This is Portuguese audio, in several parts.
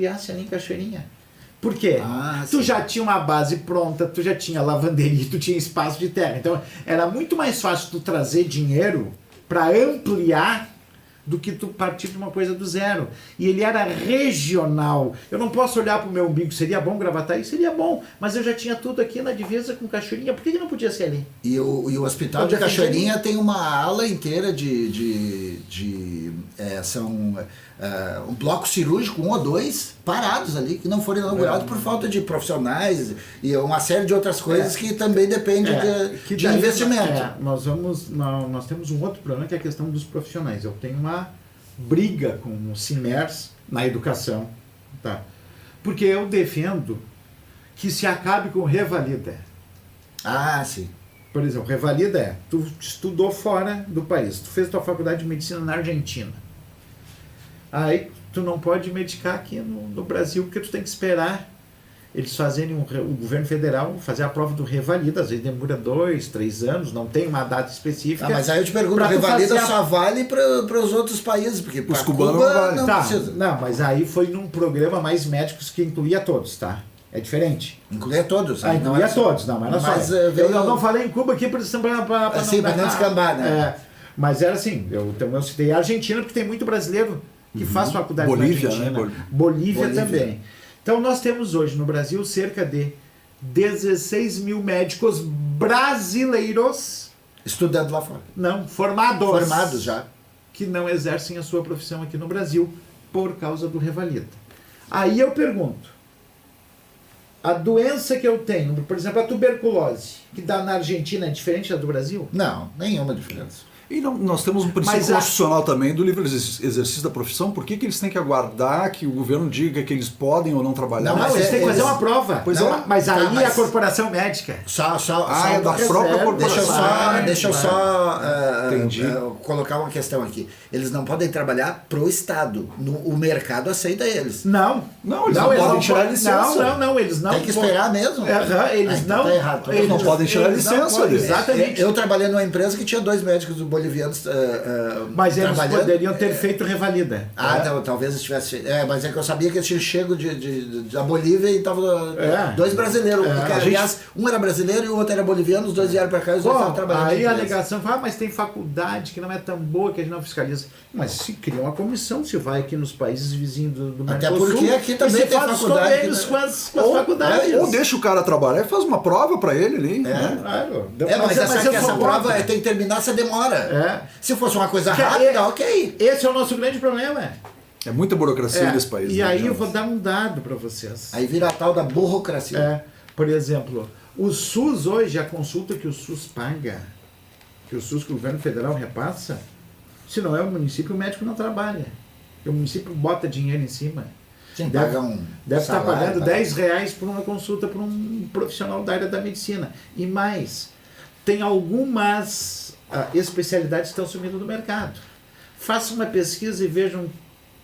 ampliasse ali em Cachoeirinha. Por quê? Tu já tinha uma base pronta, tu já tinha lavanderia, tu tinha espaço de terra. Então, era muito mais fácil tu trazer dinheiro para ampliar do que tu partir de uma coisa do zero. E ele era regional. Eu não posso olhar para o meu umbigo, seria bom Gravataí? Seria bom, mas eu já tinha tudo aqui na divisa com Cachoeirinha, por que não podia ser ali? E o hospital de Cachoeirinha tem uma ala inteira são um bloco cirúrgico, 1 ou 2, parados ali, que não foram inaugurados por falta de profissionais e uma série de outras coisas que também dependem de investimento. Nós temos um outro problema, que é a questão dos profissionais. Eu tenho uma briga com o CIMERS na educação, tá? Porque eu defendo que se acabe com o revalida. Sim. Por exemplo, revalida tu estudou fora do país, tu fez tua faculdade de medicina na Argentina. Aí tu não pode medicar aqui no Brasil, porque tu tem que esperar eles fazerem, o governo federal fazer a prova do revalida, às vezes demora 2, 3 anos, não tem uma data específica. Mas aí eu te pergunto, o revalida só vale para os outros países, porque para Cuba não precisa. Não, mas aí foi num programa mais médicos que incluía todos, tá? É diferente. Incluía todos. Incluía todos, não, mas não só. Eu não falei em Cuba aqui para não descambar, né? Mas era assim, eu citei a Argentina, porque tem muito brasileiro que faz faculdade Bolívia, na Argentina. Né? Bolívia também. Então nós temos hoje no Brasil cerca de 16 mil médicos brasileiros. Estudando lá fora. Não, formados. Formados já. Que não exercem a sua profissão aqui no Brasil por causa do revalida. Aí eu pergunto, a doença que eu tenho, por exemplo, a tuberculose, que dá na Argentina, é diferente da do Brasil? Não, nenhuma diferença. E nós temos um princípio constitucional também do livre exercício da profissão. Por que eles têm que aguardar que o governo diga que eles podem ou não trabalhar? Não, eles têm que fazer uma prova. Mas aí a corporação médica. É da própria corporação. Deixa eu só colocar uma questão aqui. Eles não podem trabalhar pro Estado. O mercado aceita eles. Não, eles não podem tirar licença. Não, eles não. Tem que esperar mesmo. Eles não. Tá errado. Eles não podem tirar licença. Exatamente. Eu trabalhei numa empresa que tinha 2 médicos bolivianos mas eles poderiam ter feito revalida. Não, talvez estivesse. Mas é que eu sabia que eles tinham chego da Bolívia e estavam 2 brasileiros. Aliás, um era brasileiro e o outro era boliviano, os 2 vieram para cá e os 2 estavam trabalhando. Aí a alegação fala, mas tem faculdade que não é tão boa que a gente não fiscaliza. Mas se cria uma comissão, se vai aqui nos países vizinhos do Mercosul. Até porque aqui também tem faculdade. Com as faculdades. Ou deixa o cara trabalhar e faz uma prova para ele ali. Claro. Mas essa prova tem que terminar, essa demora. Se fosse uma coisa rápida, ok. Esse é o nosso grande problema. É muita burocracia nesse país. E aí eu vou dar um dado para vocês. Aí vira a tal da burocracia. Por exemplo, o SUS hoje, a consulta que o SUS paga, que o governo federal repassa, se não é o município, o médico não trabalha. O município bota dinheiro em cima. Deve estar pagando R$10 por uma consulta para um profissional da área da medicina. E mais, tem algumas especialidades que estão sumindo do mercado. Façam uma pesquisa e vejam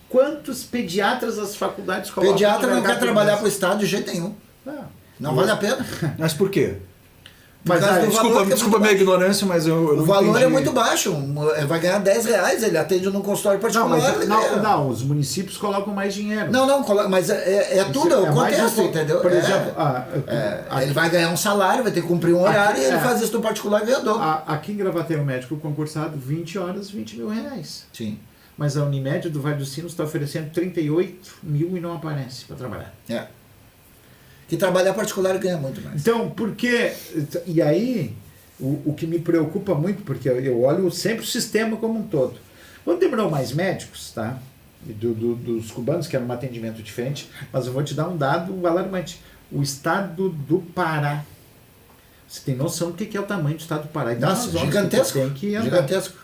quantos pediatras as faculdades colocam. Pediatra não quer trabalhar para o Estado de jeito nenhum. Não vale a pena. Mas por quê? Mas desculpa a minha ignorância, mas eu o valor é muito baixo. Vai ganhar R$10, ele atende num consultório particular. Não, os municípios colocam mais dinheiro. Não, mas é tudo, é o contexto, entendeu? Por exemplo, ele vai ganhar um salário, vai ter que cumprir um horário e ele faz isso no particular ganhador. Aqui em Gravataí, o médico concursado, 20 horas, R$20 mil. Sim. Mas a Unimed do Vale dos Sinos está oferecendo 38 mil e não aparece para trabalhar. Que trabalhar particular ganha muito mais. Então, por quê? E aí, o que me preocupa muito, porque eu olho sempre o sistema como um todo. Quando demorou mais médicos, tá? Dos cubanos, que era um atendimento diferente, mas eu vou te dar um dado alarmante. O estado do Pará. Você tem noção do que é o tamanho do estado do Pará? Nossa, gigantesco. Gigantesco.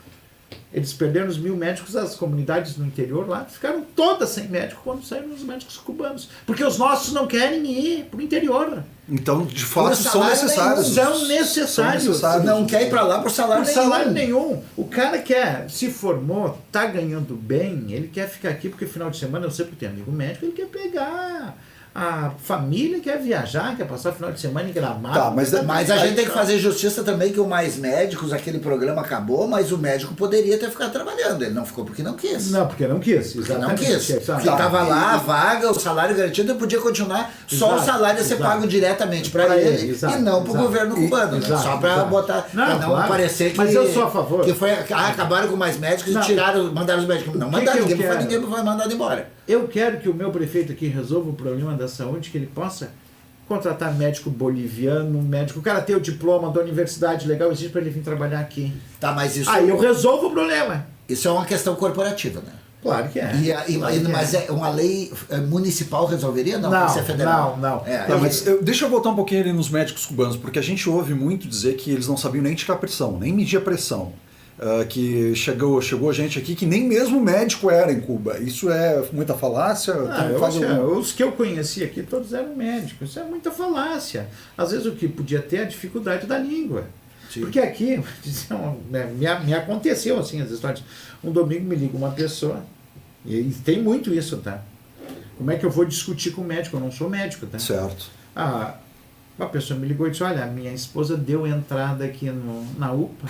Eles perderam os 1.000 médicos, as comunidades no interior lá ficaram todas sem médico quando saíram os médicos cubanos. Porque os nossos não querem ir para o interior. Então, de fato, são necessários. São necessários. Não quer ir para lá por salário nenhum. O cara se formou, tá ganhando bem, ele quer ficar aqui porque final de semana, eu sei porque tem amigo médico, ele quer pegar A família quer viajar, quer passar o final de semana em Gramado. Tá, Mas a gente tem que fazer justiça também que o Mais Médicos, aquele programa acabou, mas o médico poderia ter ficado trabalhando. Ele não ficou porque não quis. Não, porque não quis. Porque não Exatamente. quis. Porque estava lá a vaga, o salário garantido, ele podia continuar, só Exato, o salário ia ser exato. pago diretamente para Pra ele ele, exato, e não para o exato. governo cubano. Né? Exato, Só para exato. botar, Não, para não claro. parecer que... Mas eu sou a favor. Que foi, acabaram com Mais Médicos Não. e mandaram os médicos. Não mandaram, que eu quero? ninguém foi mandado embora. Eu quero que o meu prefeito aqui resolva o problema da saúde, que ele possa contratar médico boliviano, médico... O cara tem o diploma da universidade legal, existe para ele vir trabalhar aqui. Tá, mas isso... Aí eu resolvo o problema. Isso é uma questão corporativa, né? Claro que é. Mas é uma lei municipal resolveria? Não, Não, tem que ser federal. não. Tá, mas deixa eu voltar um pouquinho ali nos médicos cubanos, porque a gente ouve muito dizer que eles não sabiam nem tirar pressão, nem medir a pressão. Que chegou gente aqui que nem mesmo médico era em Cuba. Isso é muita falácia? Os que eu conheci aqui todos eram médicos. Isso é muita falácia. Às vezes o que podia ter é a dificuldade da língua. Sim. Porque aqui, me aconteceu assim as histórias. Um domingo me liga uma pessoa, e tem muito isso, tá? Como é que eu vou discutir com o médico? Eu não sou médico, tá? Certo. Uma pessoa me ligou e disse, olha, a minha esposa deu entrada aqui na UPA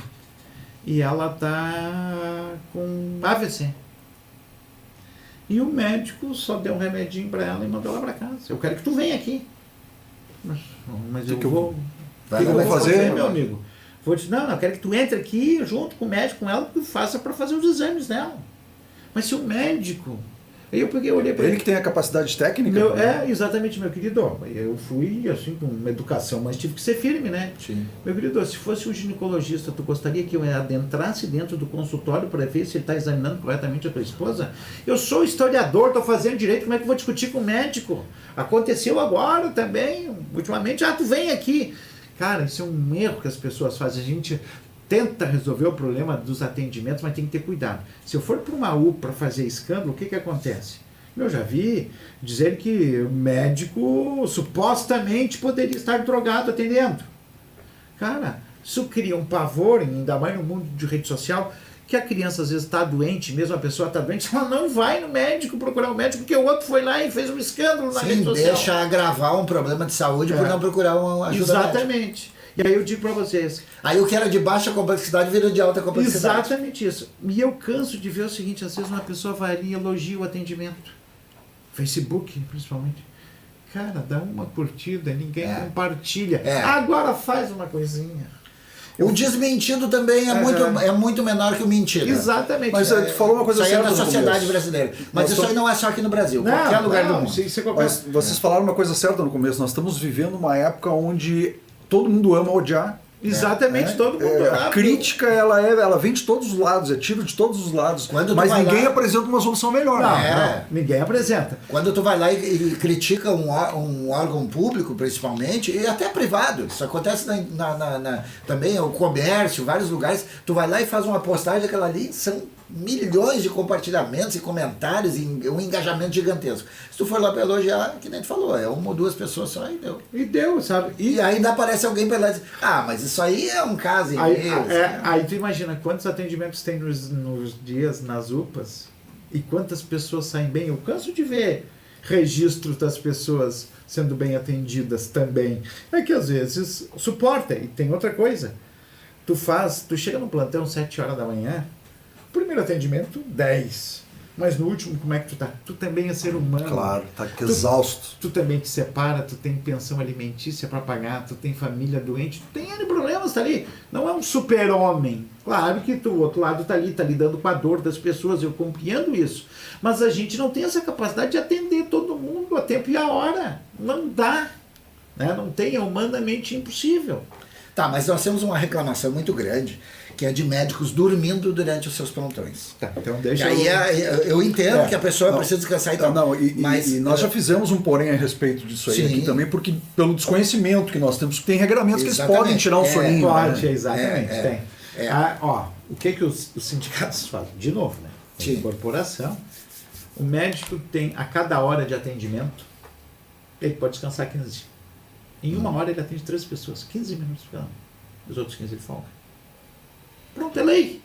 e ela tá com AVC. E o médico só deu um remedinho para ela e mandou ela para casa. Eu quero que tu venha aqui. Mas eu vou... O que eu vou fazer, meu amigo? Vou dizer, não, eu quero que tu entre aqui junto com o médico, com ela, que faça para fazer os exames dela. Mas se o médico... Aí eu olhei para ele que tem a capacidade técnica? Exatamente, meu querido. Eu fui assim com uma educação, mas tive que ser firme, né? Sim. Meu querido, se fosse um ginecologista, tu gostaria que eu adentrasse dentro do consultório para ver se ele está examinando corretamente a tua esposa? Eu sou historiador, estou fazendo direito, como é que eu vou discutir com o médico? Aconteceu agora também, ultimamente, tu vem aqui. Cara, isso é um erro que as pessoas fazem. A gente tenta resolver o problema dos atendimentos, mas tem que ter cuidado. Se eu for para uma UPA para fazer escândalo, o que acontece? Eu já vi dizer que o médico supostamente poderia estar drogado atendendo. Cara, isso cria um pavor, ainda mais no mundo de rede social, que a criança às vezes está doente, mesmo a pessoa está doente, ela não vai no médico procurar o médico, porque o outro foi lá e fez um escândalo na rede social. Deixa agravar um problema de saúde por não procurar uma ajuda Exatamente. médica. E aí eu digo para vocês... Aí o que era de baixa complexidade vira de alta complexidade. Exatamente isso. E eu canso de ver o seguinte, às vezes uma pessoa vai ali e elogia o atendimento. Facebook, principalmente. Cara, dá uma curtida, ninguém compartilha. Agora faz uma coisinha. O desmentido também é muito menor que o mentido. Exatamente. Mas tu falou uma coisa certa na sociedade brasileira. Mas isso aí não é só aqui no Brasil. Qualquer lugar do mundo. Mas vocês falaram uma coisa certa no começo. Nós estamos vivendo uma época onde todo mundo ama odiar. Exatamente, todo mundo ama. A crítica, ela vem de todos os lados, é tiro de todos os lados. Mas ninguém apresenta uma solução melhor. Não, ninguém apresenta. Quando tu vai lá e critica um órgão público, principalmente, e até privado, isso acontece também, o comércio, vários lugares, tu vai lá e faz uma postagem, aquela ali são milhões de compartilhamentos e comentários e um engajamento gigantesco. Se tu for lá para elogiar, que nem tu falou, é uma ou duas pessoas só e deu. E deu, sabe? E ainda aparece alguém para lá e diz, mas isso aí é um caso aí tu imagina quantos atendimentos tem nos dias nas UPAs e quantas pessoas saem bem. Eu canso de ver registros das pessoas sendo bem atendidas também. É que às vezes suporta. E tem outra coisa. Tu chega no plantão 7 horas da manhã, primeiro atendimento, 10. Mas no último, como é que tu tá? Tu também é ser humano. Claro, tá exausto. Tu também te separa, tu tem pensão alimentícia para pagar, tu tem família doente, tu tem N problemas, tá ali. Não é um super-homem. Claro que o outro lado tá lidando com a dor das pessoas, eu compreendo isso. Mas a gente não tem essa capacidade de atender todo mundo a tempo e a hora. Não dá. Né? Não tem, é humanamente impossível. Tá, mas nós temos uma reclamação muito grande, que é de médicos dormindo durante os seus plantões. Tá, então deixa eu entendo que a pessoa precisa descansar e tal. Mas nós já fizemos um porém a respeito disso aí aqui também, porque pelo desconhecimento que nós temos, tem regulamentos que eles podem tirar um soninho. Pode, exatamente, tem. O que os sindicatos fazem? De novo, né? Em corporação, o médico tem, a cada hora de atendimento, ele pode descansar 15. Em uma hora ele atende 3 pessoas, 15 minutos cada um. Os outros 15 ele folga. Pronto, é lei.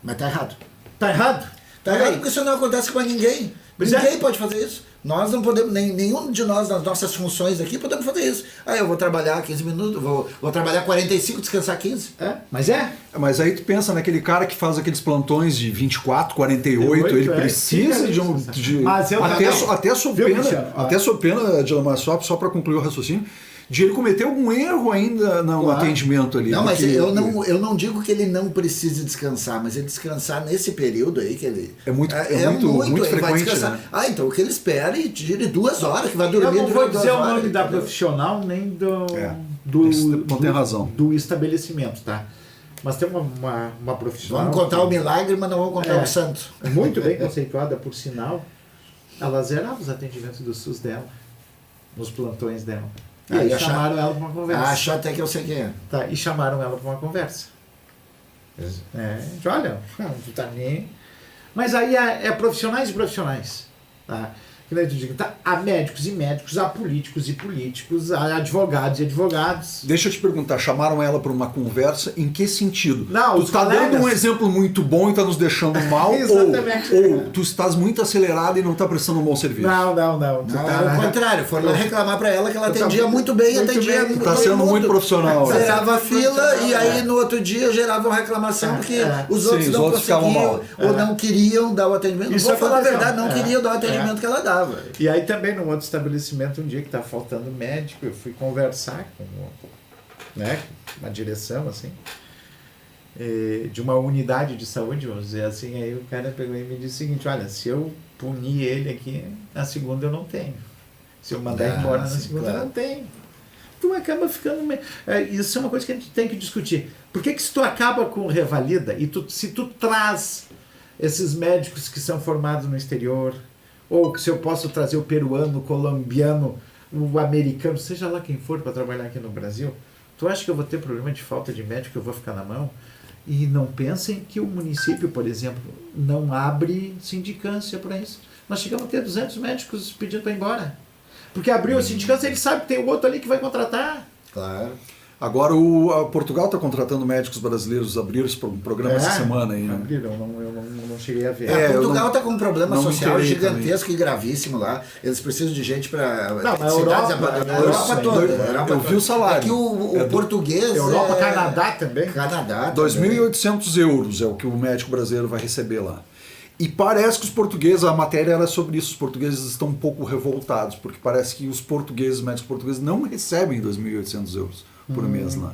Mas tá errado. Tá errado? Tá errado porque isso não acontece com ninguém. Pois Ninguém pode fazer isso. Nós não podemos, nenhum de nós, nas nossas funções aqui, podemos fazer isso. Eu vou trabalhar 15 minutos, vou trabalhar 45, descansar 15. Mas aí tu pensa naquele cara que faz aqueles plantões de 24, 48, ele precisa de um... Mas eu até sob pena, Djalma, só para concluir o raciocínio, de ele cometer algum erro ainda no atendimento ali. Não, mas eu não digo que ele não precise descansar, mas ele descansar nesse período aí que ele... É muito frequente, vai descansar. né? Então o que ele espera e tire 2 horas, que vai dormir. Eu não vou dizer o nome horas, da entendeu? profissional nem não tem razão. do estabelecimento, tá? Mas tem uma profissional... Vamos contar o milagre, mas não vamos contar o santo. Muito bem conceituada, por sinal. Ela zerava os atendimentos do SUS dela, nos plantões dela. E aí chamaram ela para uma conversa. Acho até que eu sei quem é. Tá, e chamaram ela para uma conversa. Olha, tu tá nem... Mas aí é profissionais e profissionais. Tá? Que nem tu digo, tá? Há médicos e médicos, há políticos e políticos, há advogados e advogados. Deixa eu te perguntar, chamaram ela para uma conversa, em que sentido? Não, tu tá dando um exemplo muito bom e tá nos deixando mal, ou tu estás muito acelerado e não tá prestando um bom serviço? Não. Não, é o contrário, foram lá reclamar para ela que ela atendia muito bem, atendia muito bem. Tá sendo muito profissional. Zerava a fila e aí no outro dia gerava uma reclamação porque os outros não conseguiam ou não queriam dar o atendimento. Isso vou falar a verdade, não aconteceu. queriam dar o atendimento que ela dava. E aí também num outro estabelecimento, um dia que tá faltando médico, eu fui conversar com uma direção assim, de uma unidade de saúde, vamos dizer assim. Aí o cara pegou e me disse o seguinte: olha, se eu punir ele aqui, na segunda eu não tenho. Se eu mandar embora na segunda, eu não tenho. Tu acaba ficando... isso é uma coisa que a gente tem que discutir. Por que se tu acaba com revalida e se tu traz esses médicos que são formados no exterior, ou se eu posso trazer o peruano, o colombiano, o americano, seja lá quem for, para trabalhar aqui no Brasil, tu acha que eu vou ter problema de falta de médico, que eu vou ficar na mão? E não pensem que o município, por exemplo, não abre sindicância para isso. Nós chegamos a ter 200 médicos pedindo para ir embora. Porque abriu a sindicância, ele sabe que tem o outro ali que vai contratar. Claro. Agora Portugal está contratando médicos brasileiros, abriram esse programa essa semana aí, né? Abriram, eu não cheguei a ver. Portugal está com um problema social gigantesco também. E gravíssimo lá. Eles precisam de gente para cidades abandonadas. Europa toda. Eu vi o salário. É que o português... Europa, Canadá também. Canadá 2.800 euros é o que o médico brasileiro vai receber lá. E parece que os portugueses, a matéria era sobre isso, os portugueses estão um pouco revoltados, porque parece que os médicos portugueses não recebem 2.800 euros por mês lá.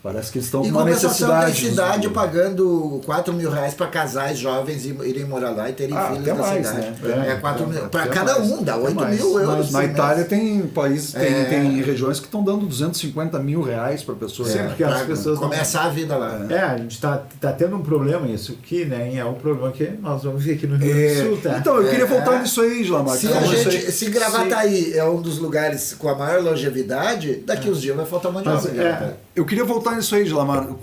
Parece que eles estão com uma necessidade. Tem cidade pagando 4 mil reais para casais jovens irem morar lá e terem filhos na mais, cidade. Né? 4 mil, para cada um, dá 8 mil euros. Na Itália tem países, tem regiões que estão dando 250 mil reais para pessoas. Porque as pessoas começar a vida lá. A gente tá tendo um problema isso aqui, né? É um problema que nós vamos ver aqui no Rio Grande do Sul, tá? Então, eu queria voltar nisso aí, Djalma. Se Gravataí é um dos lugares com a maior longevidade, daqui uns dias vai faltar um monte de obra. Eu queria voltar nisso aí, Djalma.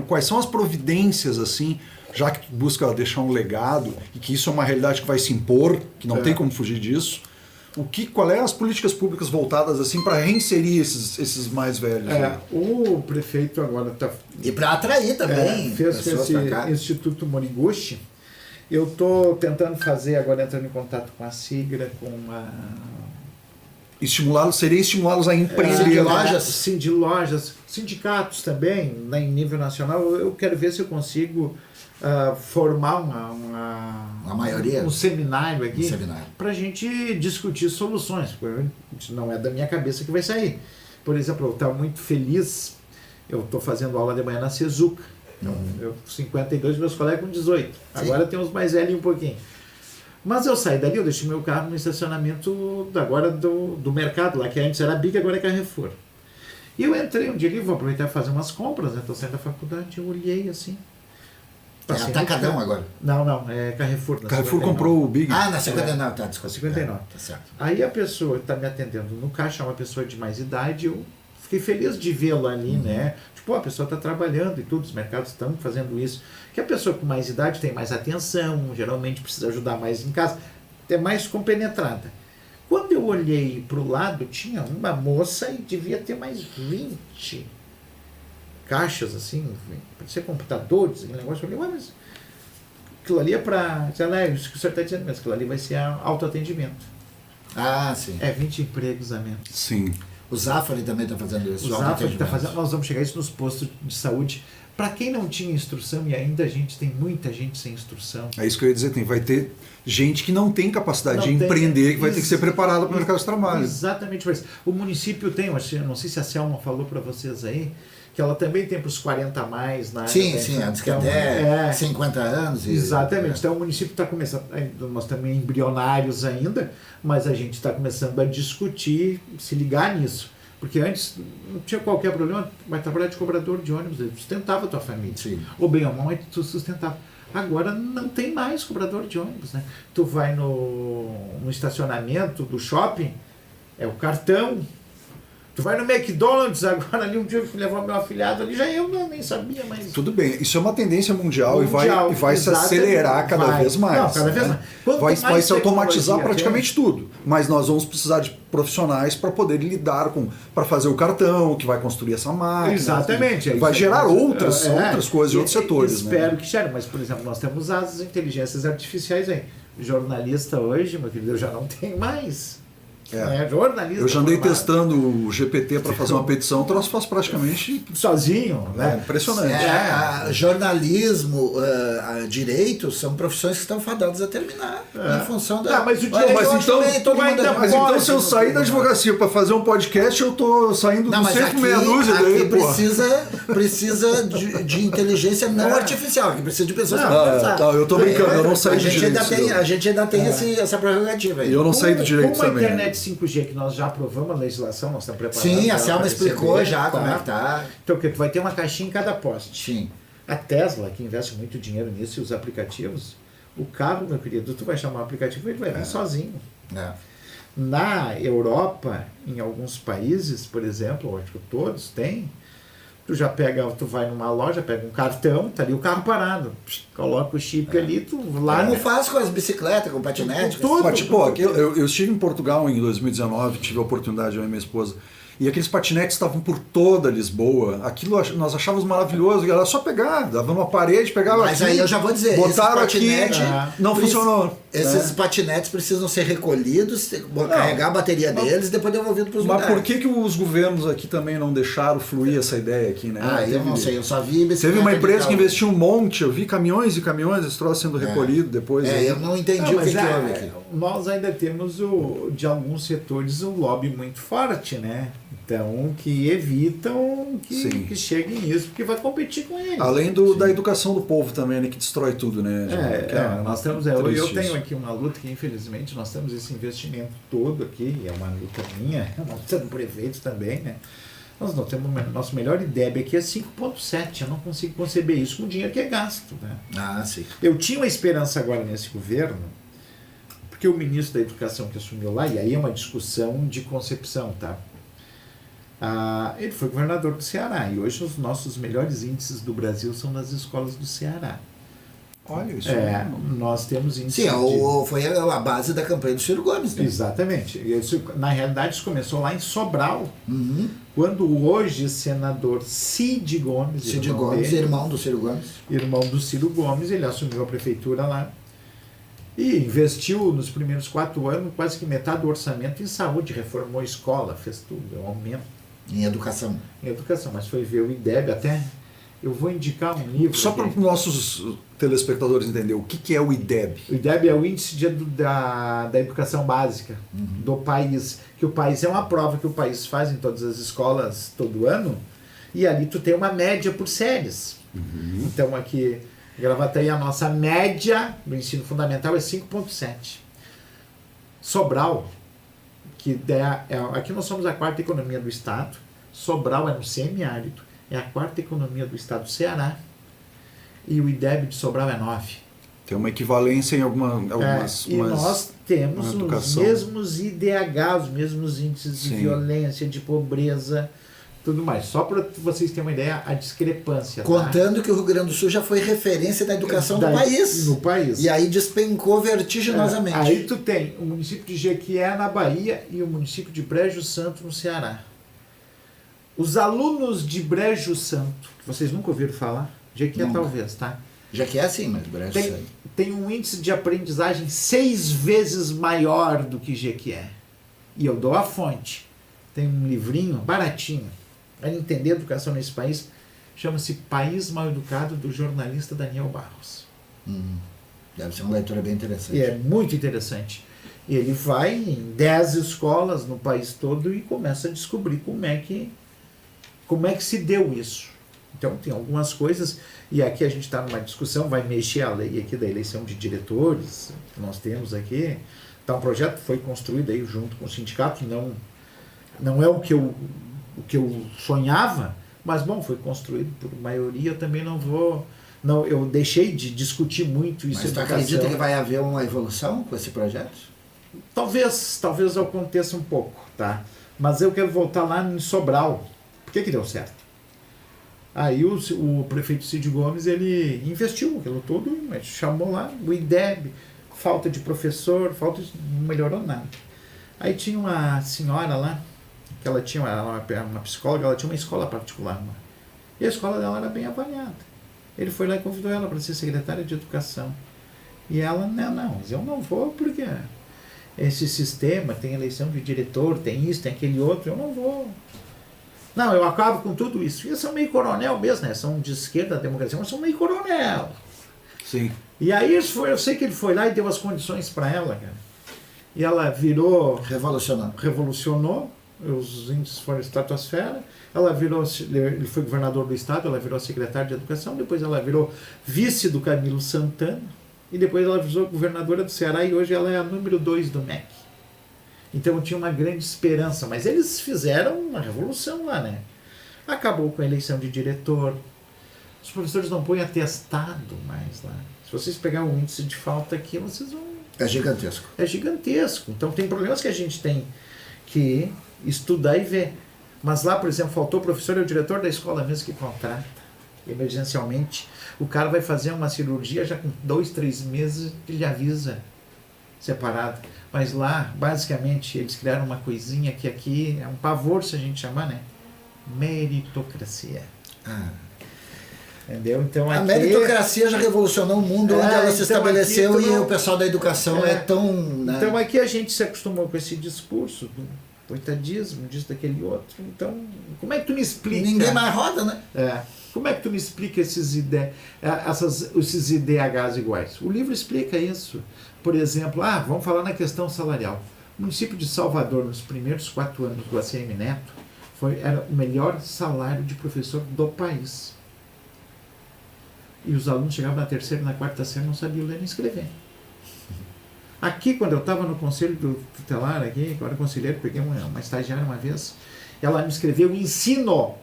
Quais são as providências, assim, já que tu busca deixar um legado, e que isso é uma realidade que vai se impor, que não tem como fugir disso, qual é as políticas públicas voltadas assim para reinserir esses mais velhos? O prefeito agora está... E para atrair também. Fez com esse Instituto Moriguchi. Eu estou tentando fazer, agora entrando em contato com a Sigra, com a... Seria estimulá-los a empreender. De lojas, sindicatos também, em nível nacional. Eu quero ver se eu consigo formar uma maioria, um seminário aqui para a gente discutir soluções, porque não é da minha cabeça que vai sair. Por exemplo, eu estava muito feliz, eu estou fazendo aula de manhã na Sezuca, eu 52, meus colegas com 18, agora tem uns mais velhos um pouquinho. Mas eu saí dali, eu deixei meu carro no estacionamento agora do mercado, lá que antes era Big, agora é Carrefour. E eu entrei um dia ali, vou aproveitar e fazer umas compras, né? Estou saindo da faculdade, eu olhei assim. É Atacadão agora? Não, é Carrefour. Carrefour comprou o Big. Na 59, tá, desculpa. 59. Tá certo. Aí a pessoa que está me atendendo no caixa é uma pessoa de mais idade, eu fiquei feliz de vê-la ali, né? Tipo, a pessoa está trabalhando e tudo, os mercados estão fazendo isso. Que a pessoa com mais idade tem mais atenção, geralmente precisa ajudar mais em casa, é mais compenetrada. Quando eu olhei para o lado, tinha uma moça e devia ter mais 20 caixas, assim, parecia computadores, aquele negócio. Eu olhei, mas Aquilo ali é para... Isso que o senhor está dizendo mesmo, aquilo ali vai ser autoatendimento. Ah, sim. É 20 empregos a menos. Sim. O Zafari também está fazendo isso. O Zafari está fazendo, nós vamos chegar isso nos postos de saúde. Para quem não tinha instrução, e ainda a gente tem muita gente sem instrução. É isso que eu ia dizer, vai ter gente que não tem capacidade de empreender, que vai ter que ser preparada para o mercado de trabalho. Exatamente por isso. O município tem, eu não sei se a Selma falou para vocês aí, que ela também tem para os 40 a mais na área. Sim, antes que até 50 anos. Exatamente. Então o município está começando, nós estamos embrionários ainda, mas a gente está começando a discutir, se ligar nisso. Porque antes não tinha qualquer problema, mas trabalhar de cobrador de ônibus, ele sustentava a tua família. Sim. Ou bem ou mal, tu sustentava. Agora não tem mais cobrador de ônibus, né? Tu vai no estacionamento do shopping, é o cartão. Tu vai no McDonald's agora, ali um dia eu fui levar meu afilhado ali, já eu nem sabia, mas... Tudo bem, isso é uma tendência mundial e vai se acelerar cada vez mais. Não, cada vez mais. Vai se automatizar praticamente tudo. Mas nós vamos precisar de profissionais para poder lidar para fazer o cartão, que vai construir essa máquina. Exatamente. Vai gerar outras coisas em outros setores. Espero que gere, mas, por exemplo, nós temos as inteligências artificiais aí. Jornalista hoje, meu querido, eu já não tenho mais. Jornalista. Eu já andei testando o GPT para fazer uma petição, o troço faz praticamente sozinho, né? Impressionante. Jornalismo, direito são profissões que estão fadadas a terminar em função da. Mas o direito então se eu sair da advocacia para fazer um podcast, eu tô saindo do centro meia dúzia daí, precisa de inteligência não artificial, que precisa de pessoas para pensar. Não, eu tô brincando, eu não saí do direito. A gente ainda tem essa prerrogativa aí. E eu não saí do direito também. Como a internet 5G, que nós já aprovamos a legislação, nós estamos preparados. Sim, a Selma explicou já como é que tá. Então, tu vai ter uma caixinha em cada poste. Sim. A Tesla, que investe muito dinheiro nisso, e os aplicativos, o carro, meu querido, tu vai chamar o aplicativo e ele vai vir sozinho. Na Europa, em alguns países, por exemplo, acho que todos têm, tu vai numa loja, pega um cartão, tá ali o carro parado, coloca o chip ali, tu lá. Como faz com as bicicletas, com o patinete? Eu estive em Portugal em 2019, tive a oportunidade, eu e minha esposa, e aqueles patinetes estavam por toda Lisboa. Aquilo nós achávamos maravilhoso, era só pegar, dava numa parede, pegava. Mas aí eu já vou dizer, botaram aqui, não funcionou. Esses patinetes precisam ser recolhidos, carregar a bateria deles e depois devolvido para os lugares. Mas por que os governos aqui também não deixaram fluir essa ideia aqui, né? Eu não sei, eu só vi bicicleta. Teve uma empresa que investiu um monte, eu vi caminhões e caminhões, esse troço sendo recolhido depois. Eu não entendi o que houve aqui. Nós ainda temos, de alguns setores, um lobby muito forte, né? Então, que evitam que cheguem nisso, porque vai competir com eles. Além da educação do povo também, né, que destrói tudo, né? Nós temos, eu tenho aqui uma luta que, infelizmente, nós temos esse investimento todo aqui, é uma luta minha, é uma luta do prefeito também, né? Nós não temos, nosso melhor IDEB aqui é 5,7, eu não consigo conceber isso com o dinheiro que é gasto, né? Sim. Eu tinha uma esperança agora nesse governo, porque o ministro da Educação que assumiu lá, e aí é uma discussão de concepção, tá? Ele foi governador do Ceará e hoje os nossos melhores índices do Brasil são nas escolas do Ceará. Olha isso. Nós temos índices. Sim, foi a base da campanha do Ciro Gomes, né? Exatamente. Na realidade, isso começou lá em Sobral, quando hoje senador Cid Gomes, irmão do Ciro Gomes. Irmão do Ciro Gomes, ele assumiu a prefeitura lá e investiu nos primeiros 4 anos quase que metade do orçamento em saúde, reformou a escola, fez tudo, deu aumento. Em educação. Em educação, mas foi ver o IDEB até. Eu vou indicar um livro. Só para os nossos telespectadores entenderem, o que é o IDEB? O IDEB é o Índice da Educação Básica do país. Que o país é uma prova que o país faz em todas as escolas todo ano, e ali tu tem uma média por séries. Então aqui, Gravataí, a nossa média do ensino fundamental é 5,7. Sobral, aqui nós somos a 4ª economia do estado, Sobral é no semiárido, é a 4ª economia do estado do Ceará, e o IDEB de Sobral é 9. Tem uma equivalência em algumas... E nós temos os mesmos IDH, os mesmos índices de violência, de pobreza, tudo mais. Só para vocês terem uma ideia, a discrepância. Contando que o Rio Grande do Sul já foi referência da educação do país. No país. E aí despencou vertiginosamente. Aí tu tem o município de Jequié, na Bahia, e o município de Brejo Santo, no Ceará. Os alunos de Brejo Santo, que vocês nunca ouviram falar, Jequié talvez, tá? Já que é assim, mas Brecht tem um índice de aprendizagem 6 vezes maior do que Jequié. E eu dou a fonte. Tem um livrinho baratinho para entender a educação nesse país, chama-se País Mal Educado, do jornalista Daniel Barros. Deve ser uma leitura bem interessante. E é muito interessante. E ele vai em 10 escolas no país todo e começa a descobrir como é que se deu isso. Então tem algumas coisas, e aqui a gente está numa discussão, vai mexer a lei aqui da eleição de diretores, que nós temos aqui. Então, um projeto foi construído aí junto com o sindicato, não é o que eu sonhava, mas bom, foi construído por maioria. Eu também eu deixei de discutir muito isso. Mas tu acredita que vai haver uma evolução com esse projeto? Talvez aconteça um pouco, tá? Mas eu quero voltar lá em Sobral. Por que deu certo? Aí o prefeito Cid Gomes, ele investiu aquilo tudo, mas chamou lá o IDEB, falta de professor, não melhorou nada. Aí tinha uma senhora lá, que ela tinha uma psicóloga, ela tinha uma escola particular. E a escola dela era bem avaliada. Ele foi lá e convidou ela para ser secretária de educação. E ela, não, mas eu não vou porque esse sistema tem eleição de diretor, tem isso, tem aquele outro, eu não vou. Não, eu acabo com tudo isso. E eles são meio coronel mesmo, né? São de esquerda da democracia, mas são meio coronel. Sim. E aí eu sei que ele foi lá e deu as condições para ela, cara. E ela revolucionou, os índices foram estratosfera. Ele foi governador do estado, ela virou secretária de educação, depois ela virou vice do Camilo Santana, e depois ela virou governadora do Ceará, e hoje ela é a número 2 do MEC. Então tinha uma grande esperança, mas eles fizeram uma revolução lá, né? Acabou com a eleição de diretor. Os professores não põem atestado mais lá. Se vocês pegarem o índice de falta aqui, vocês vão... É gigantesco. É gigantesco. Então tem problemas que a gente tem que estudar e ver. Mas lá, por exemplo, faltou professor, é o diretor da escola mesmo que contrata, emergencialmente. O cara vai fazer uma cirurgia, já com 2, 3 meses, ele avisa, separado. Mas lá, basicamente, eles criaram uma coisinha que aqui é um pavor, se a gente chamar, né? Meritocracia. Entendeu? Então, a aqui... meritocracia já revolucionou o mundo onde ela se estabeleceu, e o pessoal da educação é tão... Né? Então aqui a gente se acostumou com esse discurso do coitadismo, disso, daquele outro. Então, como é que tu me explica? Ninguém mais roda, né? Como é que tu me explica esses IDHs iguais? O livro explica isso. Por exemplo, vamos falar na questão salarial. O município de Salvador, nos primeiros 4 anos do ACM Neto, era o melhor salário de professor do país. E os alunos chegavam na 3ª e na 4ª série e não sabiam ler nem escrever. Aqui, quando eu estava no conselho do tutelar, aqui, eu era conselheiro, peguei uma estagiária uma vez, ela me escreveu ensino,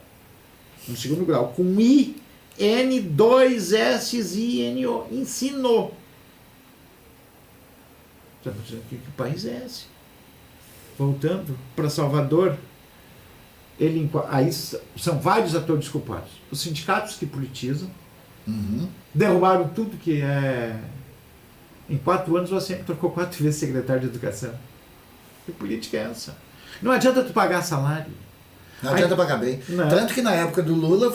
no 2º grau, com I, N, 2 S, I, N, O, ensino. Que país é esse? Voltando para Salvador, aí são vários atores culpados. Os sindicatos que politizam, derrubaram tudo que é... Em 4 anos, o ACM trocou 4 vezes secretário de educação. Que política é essa? Não adianta tu pagar salário. Não adianta pagar bem. Não. Tanto que na época do Lula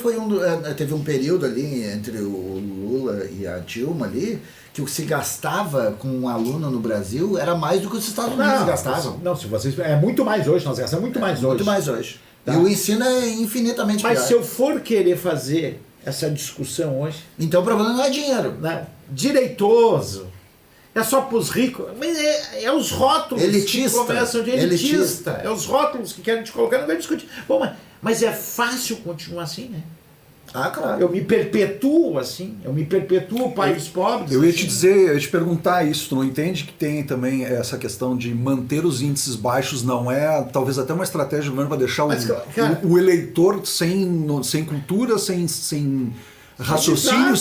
teve um período ali entre o Lula e a Dilma ali, que o que se gastava com um aluno no Brasil era mais do que os Estados Unidos gastavam. Não, se vocês... É muito mais hoje, nós gastamos muito mais hoje. Muito mais hoje. Tá? E o ensino é infinitamente Mas pior. se eu for querer fazer essa discussão hoje... Então o problema não é dinheiro. Não. Direitoso. É só para os ricos. Mas é os rótulos elitista. Que começam de elitista. É os rótulos que querem te colocar, não vai discutir. Bom, mas é fácil continuar assim, né? Claro. Eu me perpetuo assim. Eu me perpetuo pai dos pobres. Eu ia assim. te dizer, eu ia te perguntar isso. Tu não entende que tem também essa questão de manter os índices baixos? Não é talvez até uma estratégia do governo para deixar o eleitor sem cultura, sem raciocínio,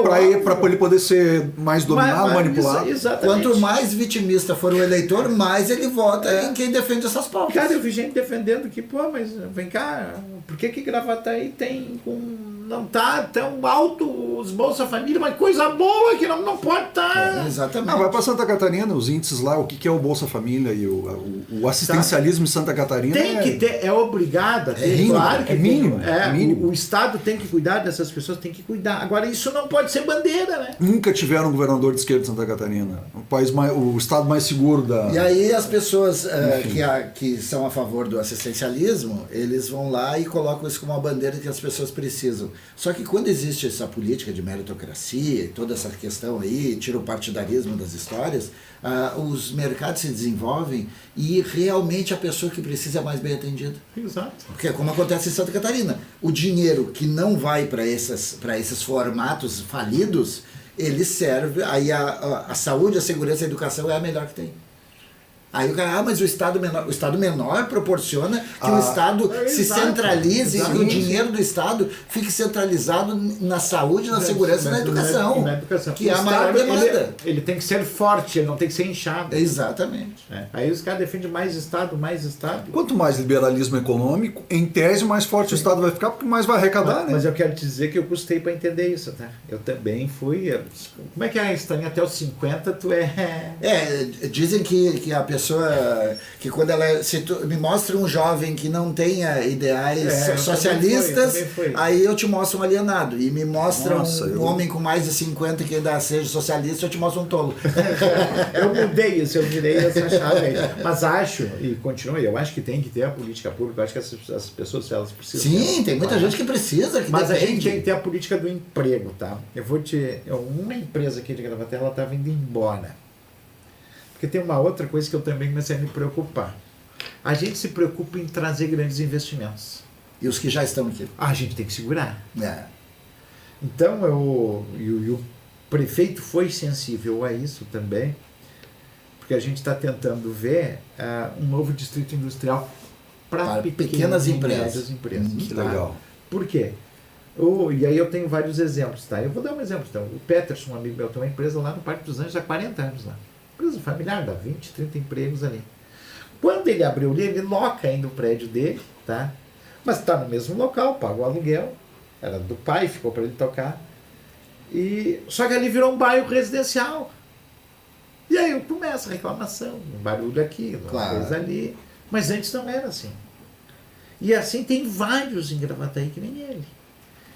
para ele poder ser mais dominado, manipulado. Exatamente. Quanto mais vitimista for o eleitor, mais ele vota em quem defende essas pautas. Cara, eu vi gente defendendo que, mas vem cá, por que Gravataí tem com não tá tão alto os Bolsa Família, mas coisa boa que não pode estar. Exatamente. Vai para Santa Catarina, os índices lá, o que é o Bolsa Família e o assistencialismo em Santa Catarina. Tem que ter, é obrigado a ter, mínimo, claro que é mínimo, tem, é mínimo. O Estado tem que cuidar dessas pessoas, tem que cuidar. Agora, isso não pode ser bandeira, né? Nunca tiveram um governador de esquerda em Santa Catarina. O estado mais seguro da... E aí as pessoas que são a favor do assistencialismo, eles vão lá e colocam isso como uma bandeira que as pessoas precisam. Só que quando existe essa política de meritocracia e toda essa questão aí, tira o partidarismo das histórias, os mercados se desenvolvem e realmente a pessoa que precisa é mais bem atendida. Exato. Porque é como acontece em Santa Catarina. O dinheiro que não vai para esses formatos falidos, ele serve, aí a saúde, a segurança e a educação é a melhor que tem. Aí o cara, mas o Estado menor proporciona que o Estado se centralize e o dinheiro do Estado fique centralizado na saúde, na segurança e na educação. Que é a maior demanda. Ele tem que ser forte, ele não tem que ser inchado. Exatamente. Aí os caras defendem mais Estado, mais Estado. Quanto mais liberalismo econômico, em tese, mais forte o Estado vai ficar, porque mais vai arrecadar, né? Mas eu quero te dizer que eu custei para entender isso, tá? Eu também fui... Como é que é a historinha? Até os 50 tu é... Dizem que a pessoa, que quando ela me mostra um jovem que não tenha ideais socialistas, também foi. Aí eu te mostro um alienado, e me mostra um homem com mais de 50 que ainda seja socialista, eu te mostro um tolo. Eu mudei isso, eu virei essa chave aí. Mas acho, e continuo, eu acho que tem que ter a política pública, eu acho que as pessoas elas precisam. Sim, tem muita gente que precisa, que mas depende. A gente tem que ter a política do emprego, tá? Uma empresa aqui de Gravataí, ela estava indo embora. Porque tem uma outra coisa que eu também comecei a me preocupar. A gente se preocupa em trazer grandes investimentos. E os que já estão aqui? A gente tem que segurar. É. Então, o prefeito foi sensível a isso também, porque a gente está tentando ver um novo distrito industrial para pequenas empresas. Médias empresas. Que tá? legal. Por quê? E aí eu tenho vários exemplos. Tá? Eu vou dar um exemplo. Então. O Peterson, um amigo meu, tem uma empresa lá no Parque dos Anjos há 40 anos. Lá. Empresa familiar, dá 20, 30 empregos ali. Quando ele abriu ali, ele loca ainda o prédio dele, tá? Mas está no mesmo local, paga o aluguel, era do pai, ficou para ele tocar. Só que ali virou um bairro residencial. E aí começa a reclamação, um barulho aqui, uma coisa ali. Mas antes não era assim. E assim tem vários em Gravataí que nem ele.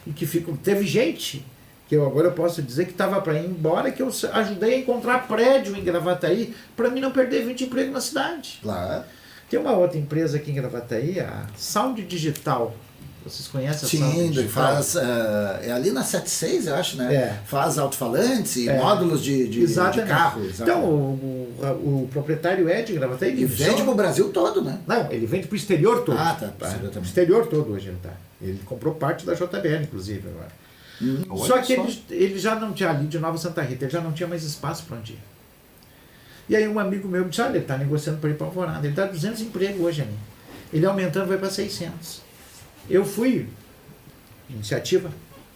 E que ficam. Teve gente que agora eu posso dizer que estava para ir embora, que eu ajudei a encontrar prédio em Gravataí para mim não perder 20 empregos na cidade. Claro. Tem uma outra empresa aqui em Gravataí, a Sound Digital. Vocês conhecem a Sound Digital? Faz, é ali na 76, eu acho, né? Faz alto-falantes e módulos de carro. Então, o proprietário é de Gravataí. E vende para o Brasil todo, né? Não, ele vende para o exterior todo. Tá. Exterior todo hoje ele está. Ele comprou parte da JBL, inclusive, agora. Só que ele já não tinha ali de Nova Santa Rita, ele já não tinha mais espaço para onde ir. E aí um amigo meu disse, olha, ele está negociando para ir para Alvorada, ele dá 200 empregos hoje ali. Ele aumentando vai para 600. Eu fui, iniciativa,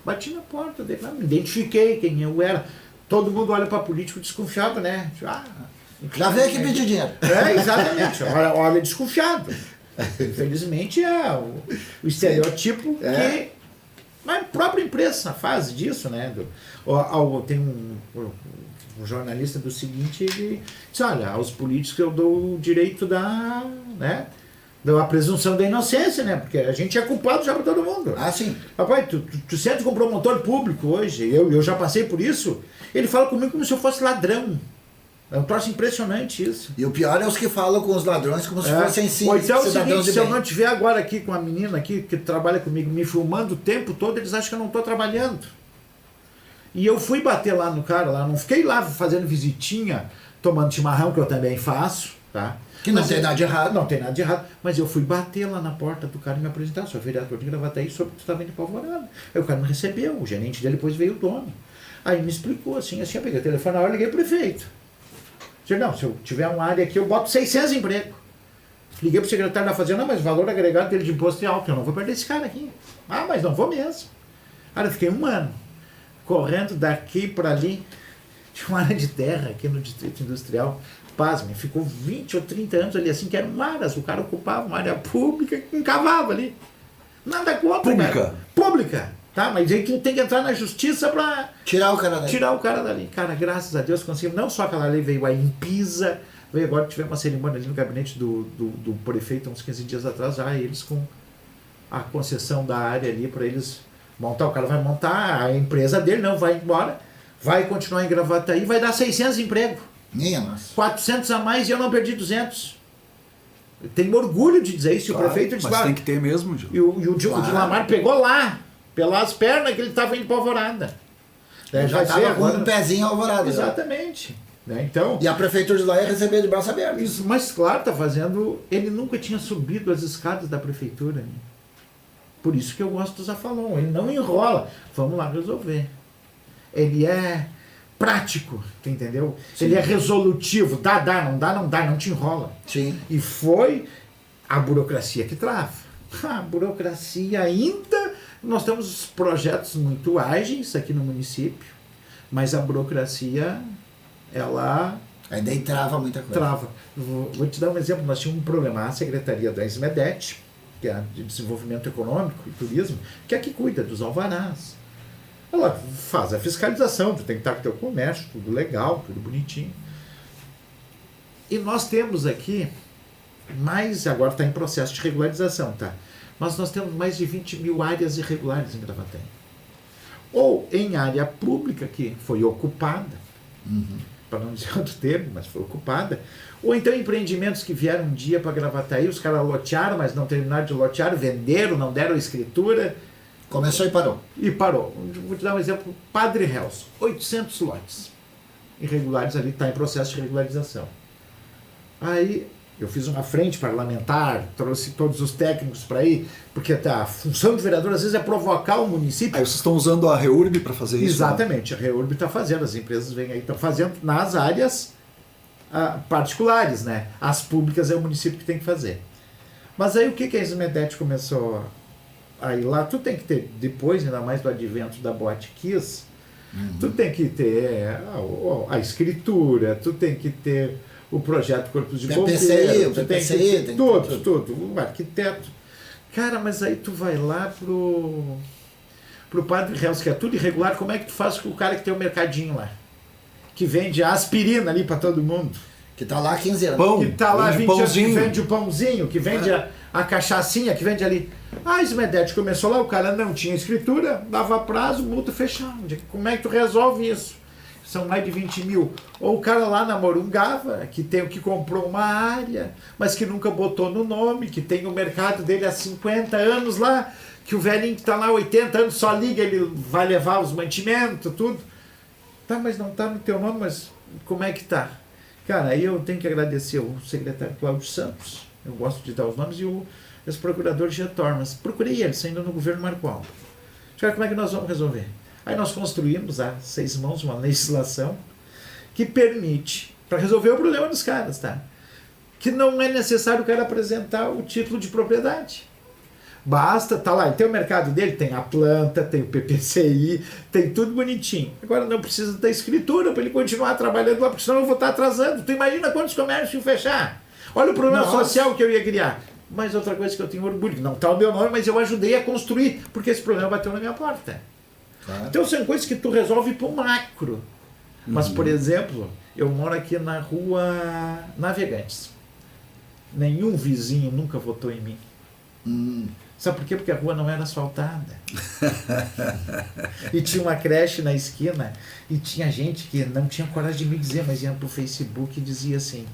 bati na porta dele, me identifiquei quem eu era. Todo mundo olha para político desconfiado, né? Já veio aqui pedir dinheiro. Exatamente, olha desconfiado. Infelizmente é o estereotipo que... Mas a própria imprensa faz disso, né? Tem um jornalista do seguinte, ele diz, olha, aos políticos eu dou o direito da presunção da inocência, né? Porque a gente é culpado já para todo mundo. Sim. Rapaz, tu sente com um promotor público hoje, eu já passei por isso, ele fala comigo como se eu fosse ladrão. É um troço impressionante isso. E o pior é os que falam com os ladrões como se fossem cidadãos de bem. Se eu não estiver agora aqui com a menina aqui que trabalha comigo me filmando o tempo todo, eles acham que eu não estou trabalhando. E eu fui bater lá no cara, não fiquei lá fazendo visitinha, tomando chimarrão, que eu também faço, tá? Que não tem nada de errado. Não tem nada de errado. Mas eu fui bater lá na porta do cara e me apresentar. Sou vereador de Gravataí, soube que tu estava indo para Alvorada. Aí o cara me recebeu, o gerente dele, depois veio o dono. Aí me explicou assim, eu peguei o telefone na hora e liguei pro prefeito. Disse, não, se eu tiver uma área aqui, eu boto 600 empregos. Liguei pro secretário da Fazenda, mas o valor agregado dele de imposto é alto, eu não vou perder esse cara aqui. Mas não vou mesmo. Cara, eu fiquei 1 ano correndo daqui para ali. Tinha uma área de terra aqui no Distrito Industrial. Pasme, ficou 20 ou 30 anos ali, assim, que eram áreas. O cara ocupava uma área pública, encavava ali. Nada contra, Pública? Cara. Pública. Tá, mas aí tu tem que entrar na justiça para Tirar o cara daí. tirar o cara dali. Cara, graças a Deus conseguimos. Não só aquela lei veio aí em Pisa, veio agora tivemos uma cerimônia ali no gabinete do prefeito, uns 15 dias atrás, já eles com a concessão da área ali para eles montar. O cara vai montar a empresa dele, não vai embora, vai continuar em Gravataí, vai dar 600 empregos. Minha nossa. 400 a mais e eu não perdi 200. Eu tenho orgulho de dizer isso. Claro, O prefeito disse, mas tem que ter mesmo, Gil. e o Dilamar pegou lá, pelas pernas que ele estava indo para Alvorada. Já estava com um pezinho alvorado. Exatamente. Né? Então, E a prefeitura de lá ia receber de braço aberto. isso, mas claro, está fazendo. Ele nunca tinha subido as escadas da prefeitura. Né? Por isso que eu gosto do Zafalon. Ele não enrola. Vamos lá resolver. Ele é prático, tu entendeu? Sim. Ele é resolutivo. Dá, não te enrola. Sim. E foi a burocracia que trava. A burocracia ainda. Nós temos projetos muito ágeis aqui no município, mas a burocracia, ela Ainda trava muita coisa. trava. Vou te dar um exemplo. Nós tínhamos um problema. A Secretaria da SMEDET, que é a de Desenvolvimento Econômico e Turismo, que é a que cuida dos alvarás. Ela faz a fiscalização, tu tem que estar com o teu comércio, tudo legal, tudo bonitinho. E nós temos aqui agora está em processo de regularização, tá? Mas nós temos mais de 20 mil áreas irregulares em Gravataí. Ou em área pública, que foi ocupada, para não dizer outro termo, mas foi ocupada, ou então empreendimentos que vieram um dia para Gravataí, os caras lotearam, mas não terminaram de lotear, venderam, não deram escritura, Começou e parou. e parou. Vou te dar um exemplo. Padre Hells, 800 lotes irregulares ali, está em processo de regularização. Aí eu fiz uma frente parlamentar, trouxe todos os técnicos para ir, porque a função do vereador às vezes é provocar o município. Aí vocês estão usando a REURB para fazer isso? Exatamente, a REURB está fazendo, as empresas vêm aí, estão fazendo nas áreas particulares, né? As públicas é o município que tem que fazer. Mas aí o que a SMEDET começou a ir lá? Tu tem que ter, depois, ainda mais do advento da Boate Kiss, tu tem que ter a escritura, tu tem que ter o projeto Corpos de Bombeiros, tu tem que ter tudo, o arquiteto. Cara, mas aí tu vai lá pro Padre Hells, que é tudo irregular, como é que tu faz com o cara que tem o mercadinho lá? Que vende a aspirina ali para todo mundo. Que tá lá há 15 anos. Pão. Que tá lá Vende 20 anos, que pãozinho. vende o pãozinho, que vende a cachaçinha, que vende ali. A SMEDET começou lá, o cara não tinha escritura, dava prazo, multa fechada. Como é que tu resolve isso? São mais de 20 mil. Ou o cara lá na Morungava, que comprou uma área, mas que nunca botou no nome, que tem o mercado dele há 50 anos lá, que o velhinho que está lá há 80 anos só liga, ele vai levar os mantimentos, tudo. Tá, mas não tá no teu nome, mas como é que tá? Cara, aí eu tenho que agradecer o secretário Cláudio Santos, eu gosto de dar os nomes, e o ex-procurador Getormas. Procurei ele, saindo no governo Marco Alves. Cara, como é que nós vamos resolver? Aí nós construímos a 6 mãos uma legislação que permite, para resolver o problema dos caras, tá? Que não é necessário o cara apresentar o título de propriedade. Basta, tá lá, ele tem o mercado dele, tem a planta, tem o PPCI, tem tudo bonitinho. Agora não precisa da escritura para ele continuar trabalhando lá, porque senão eu vou estar atrasando. Tu imagina quantos comércios iam fechar? Olha o problema social que eu ia criar. Mas outra coisa que eu tenho orgulho, que não está o meu nome, mas eu ajudei a construir, porque esse problema bateu na minha porta. Claro. Então são coisas que tu resolve pro macro. Mas, por exemplo, eu moro aqui na rua Navegantes. Nenhum vizinho nunca votou em mim. Sabe por quê? Porque a rua não era asfaltada. E tinha uma creche na esquina, e tinha gente que não tinha coragem de me dizer, mas ia pro Facebook e dizia assim: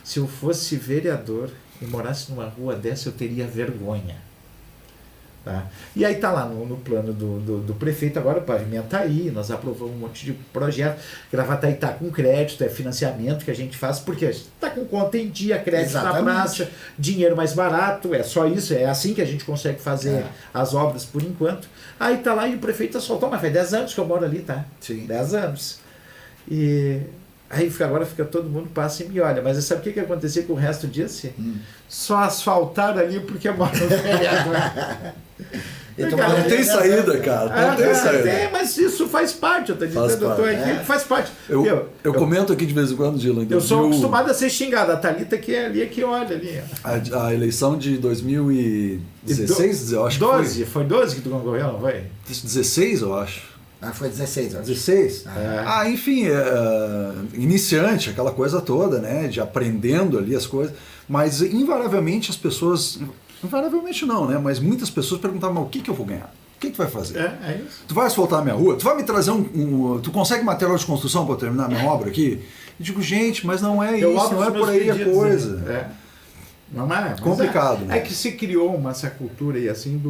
se eu fosse vereador e morasse numa rua dessa, eu teria vergonha. Tá? E aí tá lá no plano do prefeito agora, Pavimentaí, nós aprovamos um monte de projeto. Gravataí tá com crédito, é financiamento que a gente faz, porque a gente tá com conta em dia, crédito Exatamente. na praça, dinheiro mais barato, é só isso, é assim que a gente consegue fazer as obras por enquanto. Aí tá lá e o prefeito asfaltou, mas faz 10 anos que eu moro ali, tá? Sim. 10 anos. E aí agora fica todo mundo passa e me olha. Mas sabe o que aconteceu com o resto disso? Só asfaltaram ali porque mora no vereador. Então, Cara, Não tem saída, cara. Não tem saída. Tem, mas isso faz parte, eu tô dizendo, Faz eu tô parte. aqui, faz parte. Eu comento aqui de vez em quando, Dylan. Eu sou viu acostumado a ser xingado. A Thalita que é ali, que olha ali. a eleição de 2016, eu acho 12, que foi 12 que tu concorreu, não foi? foi. 16, eu acho. foi 16 anos. 16? É. Enfim, iniciante, aquela coisa toda, né? De aprendendo ali as coisas. Mas invariavelmente as pessoas. Invariavelmente não, né? Mas muitas pessoas perguntavam, mas o que eu vou ganhar? O que tu vai fazer? É isso. Tu vai asfaltar a minha rua? Tu vai me trazer tu consegue material de construção para terminar a minha obra aqui? Eu digo, gente, mas não é Eu isso, abro não é os por meus aí a pedidos, coisa. né? Não é mas Complicado, né? É que se criou essa cultura aí assim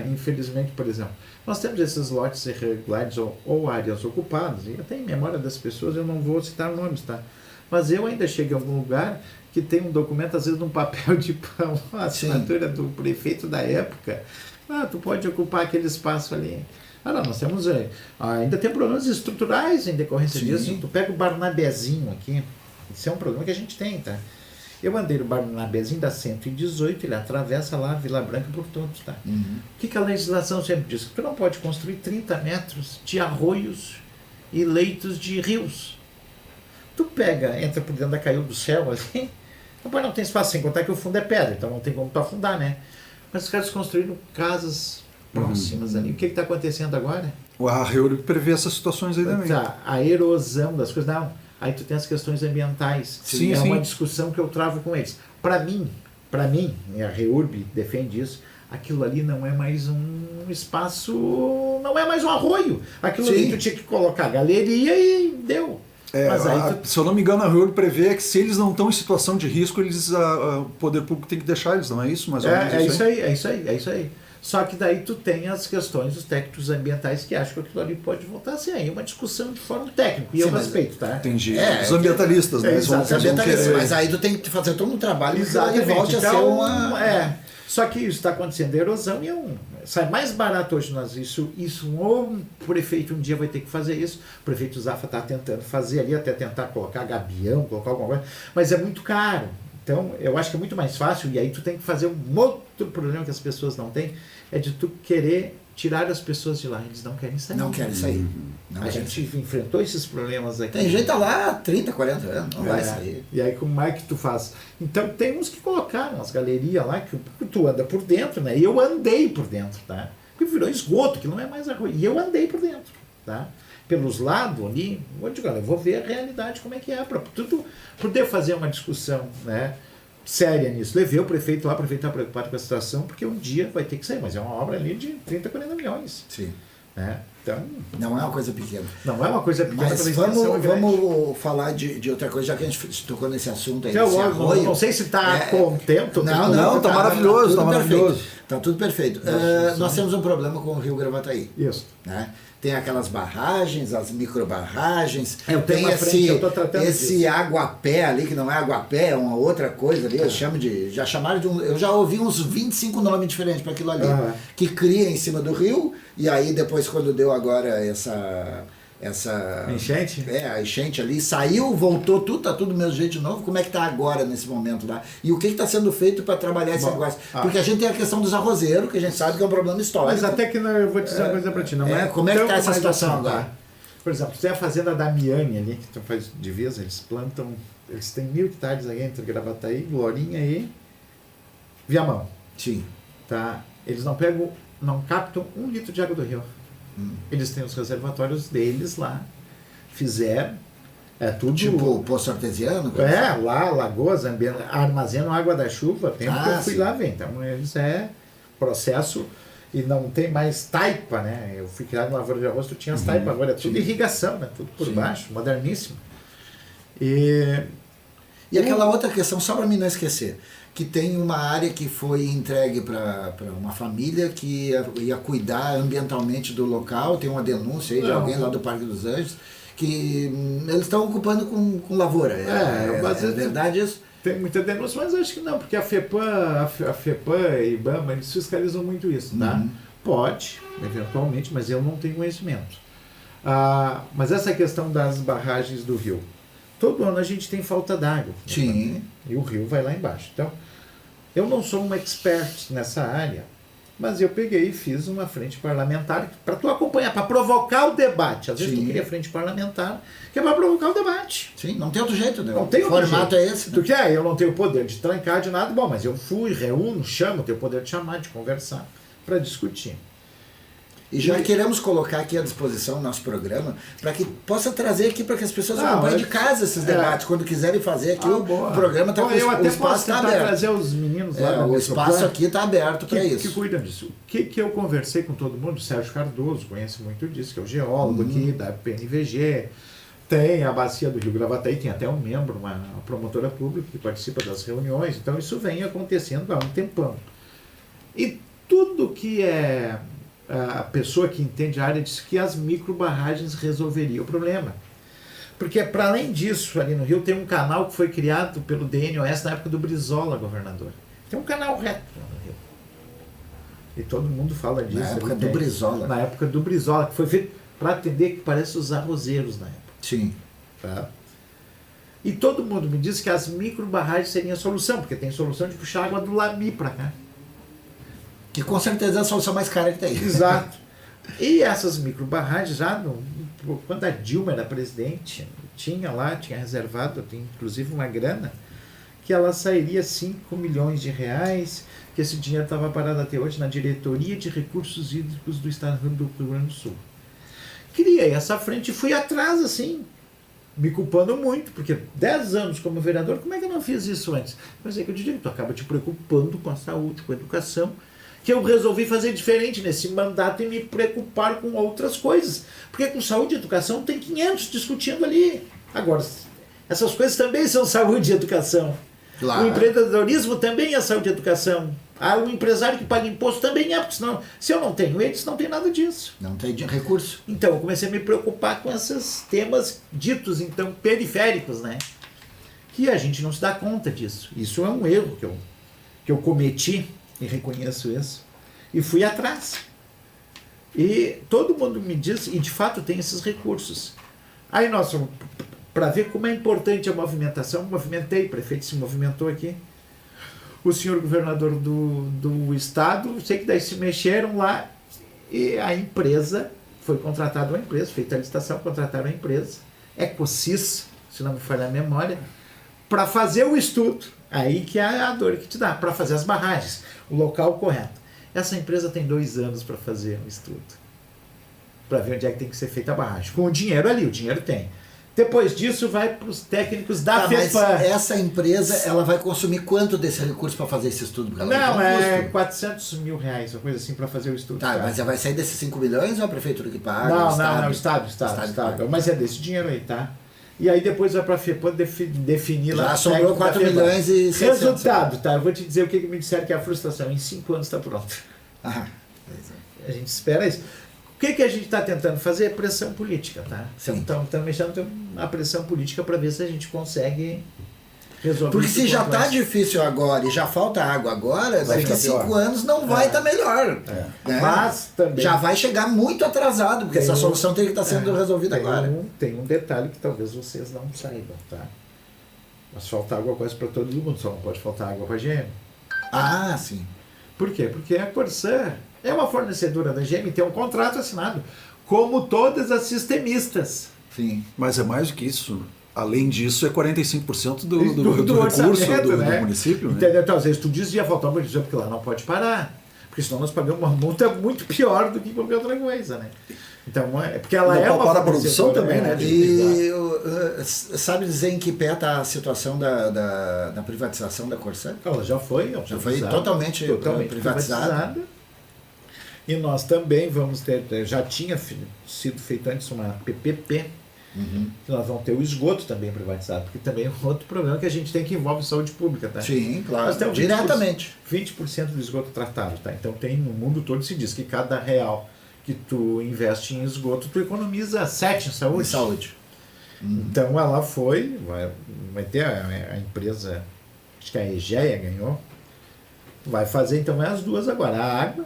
infelizmente, por exemplo, nós temos esses lotes irregulares ou áreas ocupadas, e até em memória das pessoas eu não vou citar nomes, tá? Mas eu ainda chego em algum lugar que tem um documento, às vezes num papel de pão, a assinatura do prefeito da época. Tu pode ocupar aquele espaço ali. Não, nós temos. Ainda tem problemas estruturais em decorrência disso. Tu pega o Barnabezinho aqui. Isso é um problema que a gente tem, tá? Eu andei no Barnabezinho da 118, ele atravessa lá a Vila Branca por todos, tá? O que a legislação sempre diz? Que tu não pode construir 30 metros de arroios e leitos de rios. Tu entra por dentro da Caiu do Céu ali, não tem espaço, sem contar que o fundo é pedra, então não tem como tu afundar, né? Mas os caras construíram casas próximas ali. O que está acontecendo agora? O Arreuri prevê essas situações aí também. A erosão das coisas. Não, aí tu tem as questões ambientais. Sim, uma discussão que eu travo com eles. Para mim, a REURB defende isso, aquilo ali não é mais um espaço, não é mais um arroio. Aquilo ali tu tinha que colocar galeria e deu. Mas aí se eu não me engano, a Arreuri prevê que se eles não estão em situação de risco, o poder público tem que deixar eles, não é isso? Mais ou menos é isso aí. Só que daí tu tem as questões dos técnicos ambientais que acham que aquilo ali pode voltar a ser aí uma discussão de forma técnica. E eu respeito, tá? Entendi. Os ambientalistas, né? Mas aí tu tem que fazer todo um trabalho que volte a ser uma... Só que isso está acontecendo, a erosão, e sai mais barato hoje nós isso o prefeito um dia vai ter que fazer isso. O prefeito Zafra está tentando fazer ali, até tentar colocar gabião, colocar alguma coisa, mas é muito caro. Então, eu acho que é muito mais fácil, e aí tu tem que fazer um outro problema que as pessoas não têm, é de tu querer tirar as pessoas de lá. Eles não querem sair. Não querem sair. A gente enfrentou esses problemas aqui. Tem gente tá lá há 30, 40 anos, não vai sair. E aí como é que tu faz? Então tem uns que colocaram as galerias lá, que tu anda por dentro, né? E eu andei por dentro, tá? Porque virou esgoto, que não é mais arroz. E eu andei por dentro, tá? Pelos lados ali, eu vou ver a realidade, como é que é, para tudo poder fazer uma discussão, né, séria nisso. Levei o prefeito lá, o prefeito está preocupado com a situação, porque um dia vai ter que sair, mas é uma obra ali de 30, 40 milhões. Sim. Né? Então, não é uma coisa pequena. Não é uma coisa pequena. Mas vamos falar de outra coisa, já que a gente tocou nesse assunto aí. Não sei se está contento. Não, está maravilhoso, está maravilhoso. Está tudo perfeito. Nós temos um problema com o Rio Gravataí. Isso. Né? Tem aquelas barragens, as microbarragens. Tem esse aguapé ali, que não é aguapé, é uma outra coisa ali. Já chamaram de eu já ouvi uns 25 nomes diferentes para aquilo ali. Que cria em cima do rio, e aí depois quando deu agora essa enchente? A enchente ali, saiu, voltou, tá tudo do mesmo jeito de novo. Como é que tá agora nesse momento lá? E o que está sendo feito para trabalhar esse negócio? Porque a gente tem a questão dos arrozeiros, que a gente sabe que é um problema histórico. Mas até que eu vou dizer uma coisa para ti, não é? Como é que está essa situação agora? Por exemplo, tem a fazenda Damiani ali, que tu faz divisa, eles têm 1.000 hectares aí entre Gravataí, Glorinha e Viamão. Sim. Tá? Eles não captam 1 litro de água do rio. Eles têm os reservatórios deles lá. Fizeram. Tudo. Tipo poço artesiano? Lá, lagoas, armazenam água da chuva. Tempo que eu fui lá ver. Então, eles processo. E não tem mais taipa, né? Eu fui criado em lavoura de arroz, tu tinha as taipas, agora é tudo irrigação, né? Tudo por baixo, moderníssimo. E aquela outra questão, só para mim não esquecer, que tem uma área que foi entregue para uma família que ia cuidar ambientalmente do local, tem uma denúncia aí de alguém lá do Parque dos Anjos, que eles estão ocupando com lavoura. É verdade isso? Tem muita denúncia, mas acho que não, porque a FEPAM e IBAMA, eles fiscalizam muito isso, tá? Pode, eventualmente, mas eu não tenho conhecimento. Mas essa questão das barragens do rio, todo ano a gente tem falta d'água. Sim. E o rio vai lá embaixo. Então, eu não sou um expert nessa área, Mas eu peguei e fiz uma frente parlamentar para tu acompanhar, para provocar o debate. Às vezes Sim. tu queria frente parlamentar, que é para provocar o debate. Sim, não tem outro jeito, né? Não tem O outro formato jeito. é esse. Tu quer? Eu não tenho poder de trancar de nada, bom, mas eu fui, reúno, chamo, tenho poder de chamar, de conversar, para discutir. E já queremos colocar aqui à disposição o nosso programa para que possa trazer aqui para que as pessoas acompanhem de casa esses debates. Quando quiserem fazer aqui, o programa está com eu até o espaço posso tá tentar aberto. trazer os meninos lá da O Metroplan, espaço aqui está aberto para que isso. cuidam disso. O que eu conversei com todo mundo, o Sérgio Cardoso conhece muito disso, que é o geólogo aqui da PNVG, tem a Bacia do Rio Gravataí, tem até um membro, uma promotora pública que participa das reuniões, então isso vem acontecendo há um tempão. E tudo que é a pessoa que entende a área disse que as microbarragens resolveriam o problema. Porque, para além disso, ali no Rio tem um canal que foi criado pelo DNOS na época do Brizola, governador. Tem um canal reto no Rio. E todo mundo fala disso. Na época ali do tem. Brizola. Na época do Brizola, que foi feito para atender que parece os arrozeiros na época. Sim. Tá? E todo mundo me diz que as microbarragens seriam a solução, porque tem solução de puxar água do Lami para cá. Que com certeza é a solução mais cara que tem. Exato. E essas microbarragens, já quando a Dilma era presidente, tinha reservado, tem inclusive uma grana, que ela sairia 5 milhões de reais, que esse dinheiro estava parado até hoje na Diretoria de Recursos Hídricos do Estado do Rio Grande do Sul. Criei essa frente e fui atrás, assim, me culpando muito, porque 10 anos como vereador, como é que eu não fiz isso antes? Mas é que eu diria, tu acaba te preocupando com a saúde, com a educação, que eu resolvi fazer diferente nesse mandato e me preocupar com outras coisas. Porque com saúde e educação tem 500 discutindo ali. Agora, essas coisas também são saúde e educação. Claro. O empreendedorismo também é saúde e educação. O empresário que paga imposto também é, porque senão, se eu não tenho eles, não tem nada disso. Não tem recurso. Então, eu comecei a me preocupar com esses temas ditos, então, periféricos, né? Que a gente não se dá conta disso. Isso é um erro que eu cometi, e reconheço isso, e fui atrás. E todo mundo me diz, e de fato tem esses recursos. Aí nós, para ver como é importante a movimentação, movimentei, o prefeito se movimentou aqui, o senhor governador do estado, sei que daí se mexeram lá, e a empresa, foi contratada uma empresa, feita a licitação, contrataram a empresa, Ecosis, se não me falha a memória, para fazer o estudo, aí que é a dor que te dá, para fazer as barragens, o local correto. Essa empresa tem 2 anos para fazer um estudo, para ver onde é que tem que ser feita a barragem. Com o dinheiro ali, o dinheiro tem. Depois disso, vai para os técnicos da Mas FEPAM. essa empresa, ela vai consumir quanto desse recurso para fazer esse estudo? Porque ela Não, vai ter um é custo. 400 mil reais, uma coisa assim, para fazer o estudo. Tá, mas vai sair desses 5 milhões ou a prefeitura que paga? Não, o não, o Estado Estado. Mas é desse dinheiro aí, tá? E aí depois vai para a FEPAM definir lá. Já sobrou 4 milhões e 600. Resultado, tá? Eu vou te dizer o que me disseram que é a frustração. Em 5 anos está pronto. Ah, A gente espera isso. O que a gente está tentando fazer é pressão política, tá? Sim. Então, estamos mexendo a pressão política para ver se a gente consegue resolver porque isso se já quanto está antes. difícil agora e já falta água agora, Vai daqui a ficar 5 pior. anos não vai estar melhor. Né? Mas também Já vai chegar muito atrasado, porque essa solução tem que estar sendo resolvida agora. Tem um detalhe que talvez vocês não saibam, tá? Mas falta água quase para todo mundo, só não pode faltar água para a GM. Ah, sim. Por quê? Porque a Corsã é uma fornecedora da GM, tem um contrato assinado, como todas as sistemistas. Sim. Mas é mais do que isso. Além disso, é 45% do recurso orçamento, do né? município. Né? Entendeu? Então, às vezes tu diz ia faltar uma divisão, porque lá não pode parar. Porque senão nós pagamos uma multa muito pior do que qualquer outra coisa, né? Então, porque ela Não é pode uma parar a produção fornecedora, também, né? E sabe dizer em que pé está a situação da privatização da Corsã? Ela já foi totalmente privatizada. E nós também vamos ter, já tinha sido feito antes uma PPP, que nós vamos ter o esgoto também privatizado, porque também é um outro problema que a gente tem que envolve saúde pública, tá? Sim, claro. Nós temos Diretamente. 20% do esgoto tratado, tá? Então tem no mundo todo se diz que cada real que tu investe em esgoto, tu economiza 7 em saúde. Em saúde. Então ela foi, vai ter a empresa, acho que a Egea ganhou, vai fazer então as duas agora, a água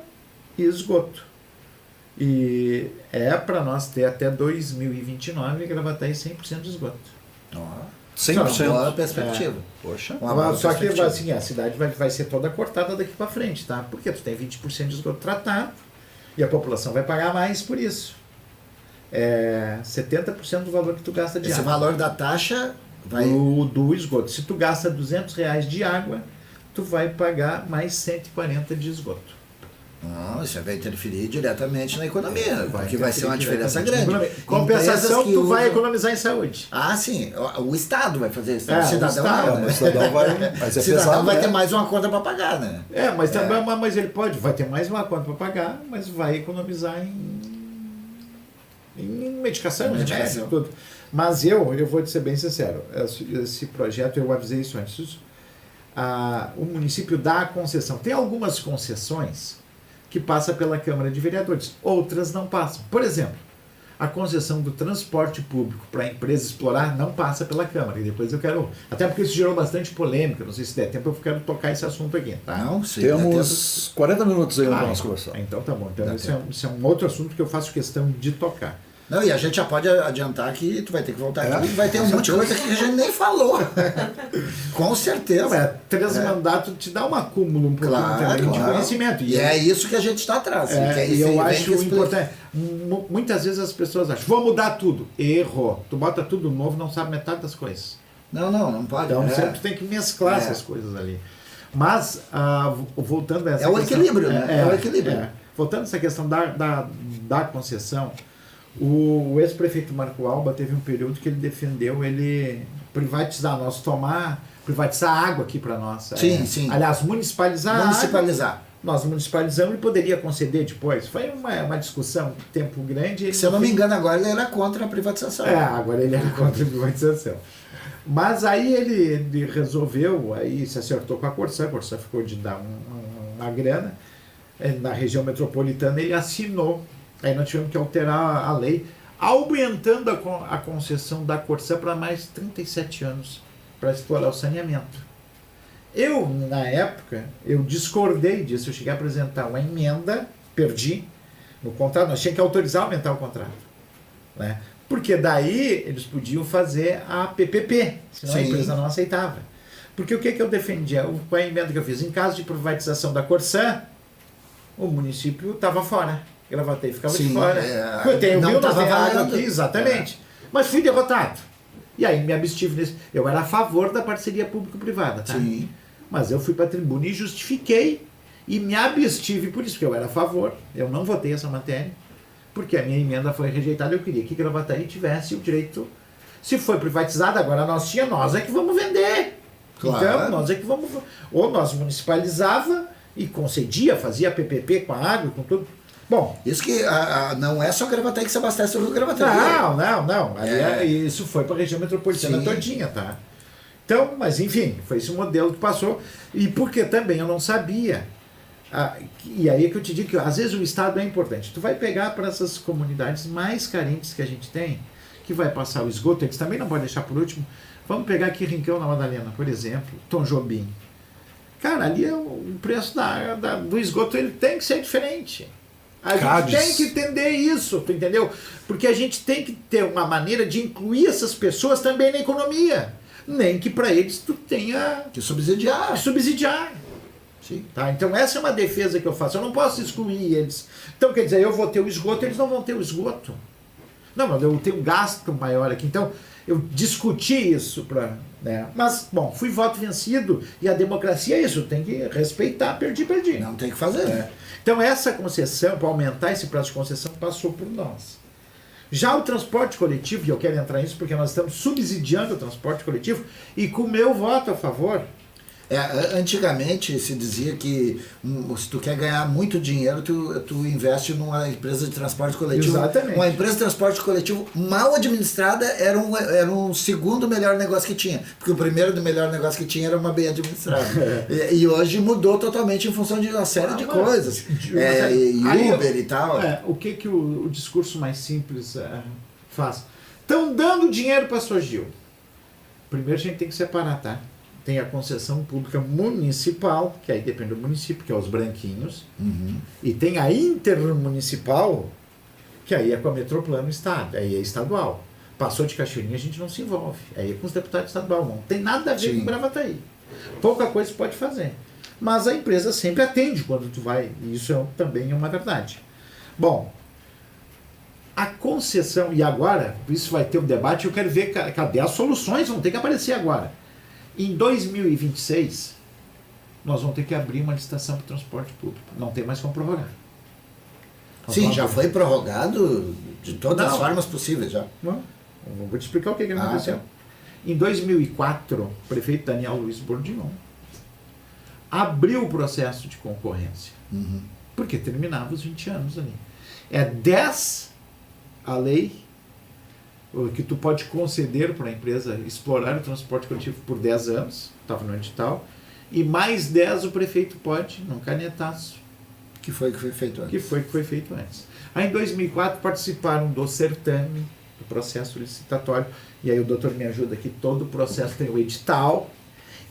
e esgoto. E é para nós ter até 2029 Gravataí 100% de esgoto. 100%. Uma boa perspectiva. Poxa. Uma boa Só que perspectiva. assim, a cidade vai ser toda cortada daqui para frente, tá? Porque tu tem 20% de esgoto tratado e a população vai pagar mais por isso. 70% do valor que tu gasta de Esse água. valor da taxa vai... Do esgoto. Se tu gasta R$200 de água, tu vai pagar mais 140 de esgoto. Não, isso vai interferir diretamente na economia, porque vai ser uma diferença diretamente. grande. Compensação, Empresas que tu vai usam- economizar em saúde. Ah, sim. O Estado vai fazer isso. É, O cidadão o Estado, não, O né? cidadão vai. Mas O é cidadão pesado, vai né? ter mais uma conta para pagar, né? Mas também, mas ele vai ter mais uma conta para pagar, mas vai economizar em medicação, remédio, tudo. Mas eu vou te ser bem sincero, esse projeto, eu avisei isso antes, o município dá a concessão. Tem algumas concessões que passam pela Câmara de Vereadores, outras não passam. Por exemplo, a concessão do transporte público para a empresa explorar não passa pela Câmara. E depois eu quero... Até porque isso gerou bastante polêmica, não sei se der tempo, eu quero tocar esse assunto aqui, tá? Não, sim. Temos 40 minutos ainda para nós então, conversar. então tá bom. Então Dá isso é um outro assunto que eu faço questão de tocar. Não, e a gente já pode adiantar que tu vai ter que voltar aqui e vai ter um com monte de coisa que a gente nem falou. Com certeza. Não, 3 mandatos te dá um acúmulo um pouquinho Claro, também de claro. conhecimento. E é isso que a gente está atrás. que é E isso aí, eu vem acho que explica. importante. Muitas vezes as pessoas acham, vou mudar tudo. Errou. Tu bota tudo novo, não sabe metade das coisas. Não pode. Então é. sempre tem que mesclar essas coisas ali. Mas, voltando a essa É o questão- equilíbrio, né? É o equilíbrio. Voltando a essa questão da concessão, o ex-prefeito Marco Alba teve um período que ele defendeu ele privatizar, privatizar a água aqui para nós. Sim, sim. Aliás, municipalizar a água. Municipalizar. Nós municipalizamos e poderia conceder depois. Foi uma discussão de tempo grande. Se eu não me engano, agora ele era contra a privatização. Agora ele era contra a privatização. Mas aí ele resolveu, aí se acertou com a Corsã ficou de dar uma grana. Na região metropolitana ele assinou. Aí nós tivemos que alterar a lei, aumentando a concessão da Corsã para mais 37 anos, para explorar o saneamento. Eu, na época, eu discordei disso, eu cheguei a apresentar uma emenda, perdi no contrato, nós tínhamos que autorizar a aumentar o contrato. Né? Porque daí eles podiam fazer a PPP, senão a Sim. empresa não aceitava. Porque o que eu defendia? Qual é a emenda que eu fiz? Em caso de privatização da Corsã, o município estava fora. Gravataí ficava Sim, de fora. Eu tenho não mil, nós estava temos água valendo. aqui, exatamente. Mas fui derrotado. E aí me abstive nesse. Eu era a favor da parceria público-privada, tá? Sim. Mas eu fui para a tribuna e justifiquei e me abstive por isso, porque eu era a favor. Eu não votei essa matéria, porque a minha emenda foi rejeitada. Eu queria que Gravataí tivesse o direito. Se foi privatizada, agora nós é que vamos vender. Claro. Então, nós é que vamos. Ou nós municipalizava e concedia, fazia PPP com a água, com tudo. Bom, Isso que não é só Gravataí que se abastece o Rio Gravataí. não. Ali isso foi para a região metropolitana Sim. todinha, tá? Então, mas enfim, foi esse o modelo que passou. E porque também eu não sabia. E aí é que eu te digo que às vezes o Estado é importante. Tu vai pegar para essas comunidades mais carentes que a gente tem, que vai passar o esgoto, eles também não podem deixar por último. Vamos pegar aqui Rincão na Madalena, por exemplo, Tom Jobim. Cara, ali o preço do esgoto ele tem que ser diferente. A Cádiz. gente tem que entender isso, tu entendeu? Porque a gente tem que ter uma maneira de incluir essas pessoas também na economia. Nem que para eles tu tenha Que subsidiar. que subsidiar. Sim. Tá? Então essa é uma defesa que eu faço. Eu não posso excluir eles. Então quer dizer, eu vou ter o esgoto, eles não vão ter o esgoto. Não, mas eu tenho um gasto maior aqui. Então eu discuti isso para... Né? Mas, bom, fui voto vencido e a democracia é isso, tem que respeitar, perdi. Não tem que fazer. Então essa concessão, para aumentar esse prazo de concessão, passou por nós. Já o transporte coletivo, e eu quero entrar nisso porque nós estamos subsidiando o transporte coletivo, e com o meu voto a favor, Antigamente se dizia que se tu quer ganhar muito dinheiro, tu investe numa empresa de transporte coletivo. Exatamente. Uma empresa de transporte coletivo mal administrada era um segundo melhor negócio que tinha. Porque o primeiro do melhor negócio que tinha era uma bem administrada. E hoje mudou totalmente em função de uma série de coisas. Uber e tal. O que o discurso mais simples faz? Estão dando dinheiro para a Sogil. Primeiro a gente tem que separar, tá? Tem a concessão pública municipal, que aí depende do município, que é os branquinhos. Uhum. E tem a intermunicipal, que aí é com a Metroplano Estado, aí é estadual. Passou de Cachoeirinha, a gente não se envolve. Aí é com os deputados estaduais, não tem nada a ver Sim. com Gravataí. Pouca coisa se pode fazer. Mas a empresa sempre atende quando tu vai, e isso também é uma verdade. Bom, a concessão, e agora, isso vai ter um debate, eu quero ver cadê as soluções, vão ter que aparecer agora. Em 2026, nós vamos ter que abrir uma licitação para o transporte público. Não tem mais como prorrogar. Sim, já foi prorrogado de todas as Não. formas possíveis já. Não, eu vou te explicar o que aconteceu. tá. Em 2004, o prefeito Daniel Luiz Bordignon abriu o processo de concorrência, Uhum. porque terminava os 20 anos ali. É 10 a lei que tu pode conceder para a empresa explorar o transporte coletivo por 10 anos, estava no edital, e mais 10 o prefeito pode, num canetaço, Que foi feito antes. que foi feito antes. Aí em 2004 participaram do certame, do processo licitatório, e aí o doutor me ajuda aqui, todo o processo tem o edital,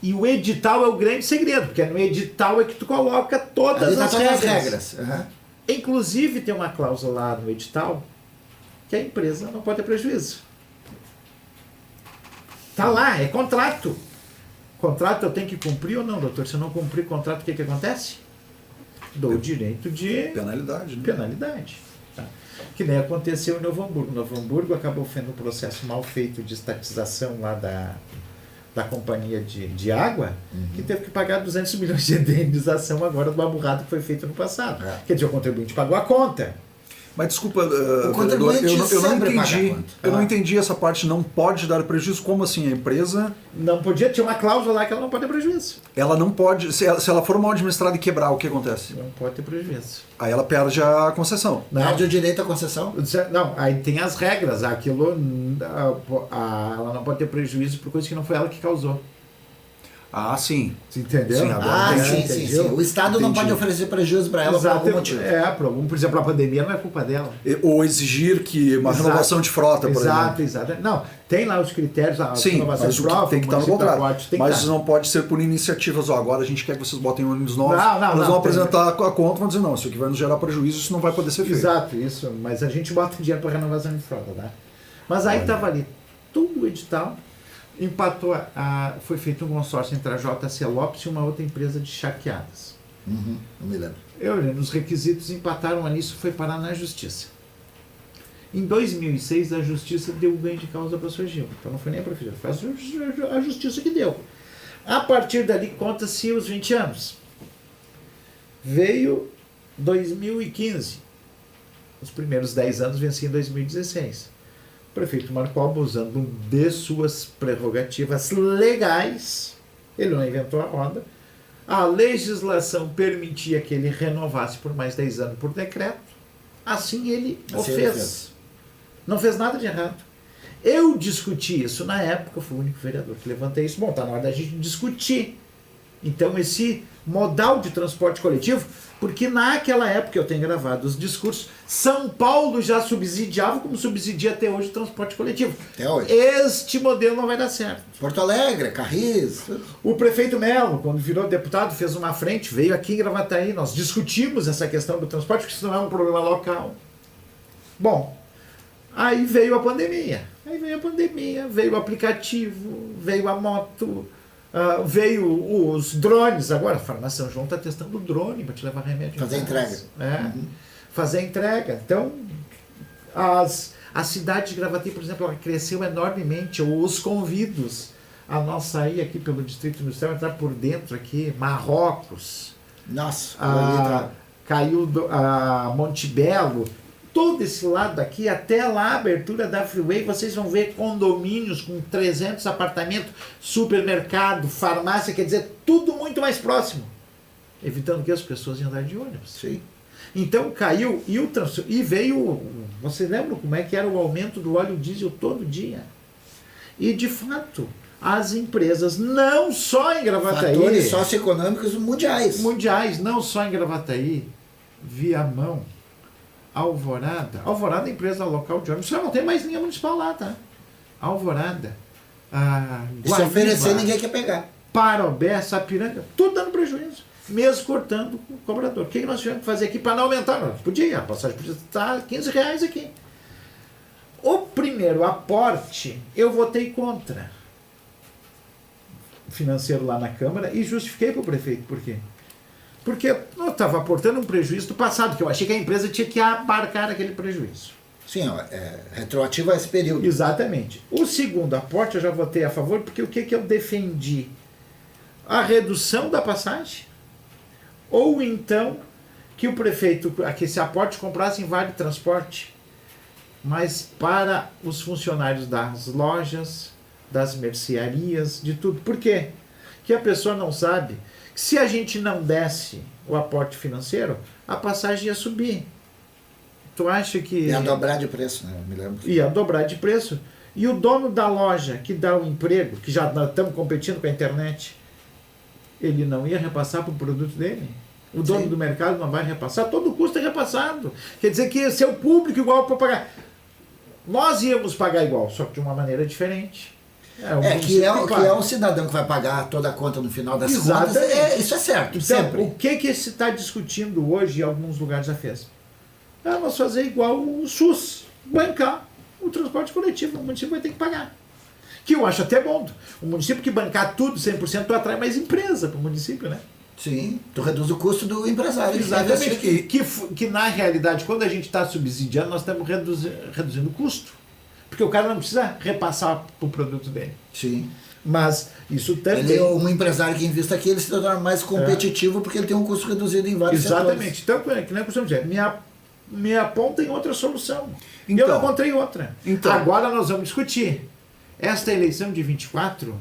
e o edital é o grande segredo, porque no edital é que tu coloca todas Ali tá as todas regras. as regras. Uhum. Inclusive tem uma cláusula lá no edital que a empresa não pode ter prejuízo. Tá lá, é contrato. Contrato eu tenho que cumprir ou não, doutor? Se eu não cumprir o contrato, o que acontece? Dou o direito de Penalidade, né? penalidade. Tá? Que nem aconteceu em Novo Hamburgo. Novo Hamburgo acabou sendo um processo mal feito de estatização lá da companhia de água, que teve que pagar 200 milhões de indenização agora do aburrado que foi feito no passado. É. Quer dizer, o contribuinte pagou a conta. Mas desculpa, contribuinte vereador, eu não sempre paga entendi. a conta. Eu não entendi essa parte, não pode dar prejuízo. Como assim? A empresa, Não podia, tinha uma cláusula lá que ela não pode ter prejuízo. ela não pode. Se ela for mal administrada e quebrar, o que acontece? Não pode ter prejuízo. Aí ela perde a concessão. Perde o direito à concessão? Não, aí tem as regras. Aquilo, ela não pode ter prejuízo por coisa que não foi ela que causou. Ah, sim. Você entendeu? Sim, agora Ah, entendi. sim, sim, sim. O Estado não Entendi. pode oferecer prejuízo para ela por algum motivo. Por exemplo, a pandemia não é culpa dela. Ou exigir que uma Exato. renovação de frota, por exemplo. Exato. Não, tem lá os critérios, a Sim, renovação mas de o que prova, tem que estar no município contrato. aporte, tem que Mas estar. não pode ser por iniciativas. Ó, agora a gente quer que vocês botem ônibus novos. Não, Eles vão tem- apresentar a conta e vão dizer, não, isso aqui vai nos gerar prejuízo, isso não vai poder ser feito. Exato, isso. Mas a gente bota dinheiro para renovação de frota, tá? Mas aí estava ali tudo o edital, empatou, foi feito um consórcio entre a JC Lopes e uma outra empresa de charqueadas. Uhum, não me lembro. Os requisitos empataram ali, isso foi parar na justiça. Em 2006, a justiça deu ganho de causa para a Sogil. Então não foi nem a prefeitura, foi a justiça que deu. A partir dali, conta-se os 20 anos. Veio 2015. Os primeiros 10 anos venciam em 2016. O prefeito Marco Alba, usando de suas prerrogativas legais, ele não inventou a roda, a legislação permitia que ele renovasse por mais 10 anos por decreto, assim ele o Assim ele fez. fez. Não fez nada de errado. Eu discuti isso na época, eu fui o único vereador que levantei isso. Bom, está na hora da gente discutir. Então, esse modal de transporte coletivo, porque naquela época eu tenho gravado os discursos, São Paulo já subsidiava, como subsidia até hoje, o transporte coletivo. Até hoje. Este modelo não vai dar certo. Porto Alegre, Carris. O prefeito Melo, quando virou deputado, fez uma frente, veio aqui em Gravataí, nós discutimos essa questão do transporte, porque isso não é um problema local. Bom, aí veio a pandemia. Veio o aplicativo, veio a moto, veio os drones. Agora, a Farmácia São João está testando o drone para te levar remédio. Fazer em casa. entrega. Fazer entrega. Então, a cidade de Gravataí, por exemplo, ela cresceu enormemente. Os convidos a nós sair aqui pelo Distrito Industrial, entrar por dentro aqui, Marrocos, Nossa, caiu a Montebello, todo esse lado aqui, até lá a abertura da Freeway, vocês vão ver condomínios com 300 apartamentos, supermercado, farmácia, quer dizer, tudo muito mais próximo, evitando que as pessoas iam andar de ônibus. sim. Então caiu e veio, você lembra como é que era o aumento do óleo diesel todo dia? E de fato, as empresas, não só em Gravataí, Fatores socioeconômicos mundiais. não só em Gravataí, Viamão, Alvorada é empresa local de ônibus, só não tem mais linha municipal lá, tá? Alvorada, E se oferecer, ninguém quer pegar. Parobé, Sapiranga, tudo dando prejuízo, mesmo cortando o cobrador. O que nós tivemos que fazer aqui para não aumentar? Não podia, a passagem podia estar R$15 aqui. O primeiro aporte, eu votei contra financeiro lá na Câmara e justifiquei para o prefeito. Por quê? Porque eu estava aportando um prejuízo do passado, que eu achei que a empresa tinha que abarcar aquele prejuízo. Sim, retroativo a esse período. Exatamente. O segundo aporte eu já votei a favor, porque o que eu defendi? A redução da passagem, ou então que o prefeito, que esse aporte comprasse em Vale Transporte, mas para os funcionários das lojas, das mercearias, de tudo. Por quê? Que a pessoa não sabe que se a gente não desse o aporte financeiro, a passagem ia subir. Tu acha que... Ia dobrar de preço, né? Eu me lembro. Ia dobrar de preço. E o dono da loja que dá o emprego, que já estamos competindo com a internet, ele não ia repassar para o produto dele? O dono do mercado não vai repassar? Todo o custo é repassado. Quer dizer que esse é o público igual para pagar. Nós íamos pagar igual, só que de uma maneira diferente. Que é um cidadão que vai pagar toda a conta no final das contas. Isso é certo, então, sempre. O que se está discutindo hoje, em alguns lugares já fez? Nós fazer igual o SUS, bancar o transporte coletivo. O município vai ter que pagar. Que eu acho até bom. O município que bancar tudo 100%, tu atrai mais empresa para o município, né? Sim, tu reduz o custo do empresário. Exatamente. Que na realidade, quando a gente está subsidiando, nós estamos reduzindo o custo. Porque o cara não precisa repassar o produto dele. Sim. Mas isso também... Um empresário que invista aqui, ele se torna mais competitivo porque ele tem um custo reduzido em vários Exatamente. setores. Então, que nem eu costumo dizer, me apontem outra solução. Então, eu encontrei outra. Então. Agora nós vamos discutir. Esta eleição de 24,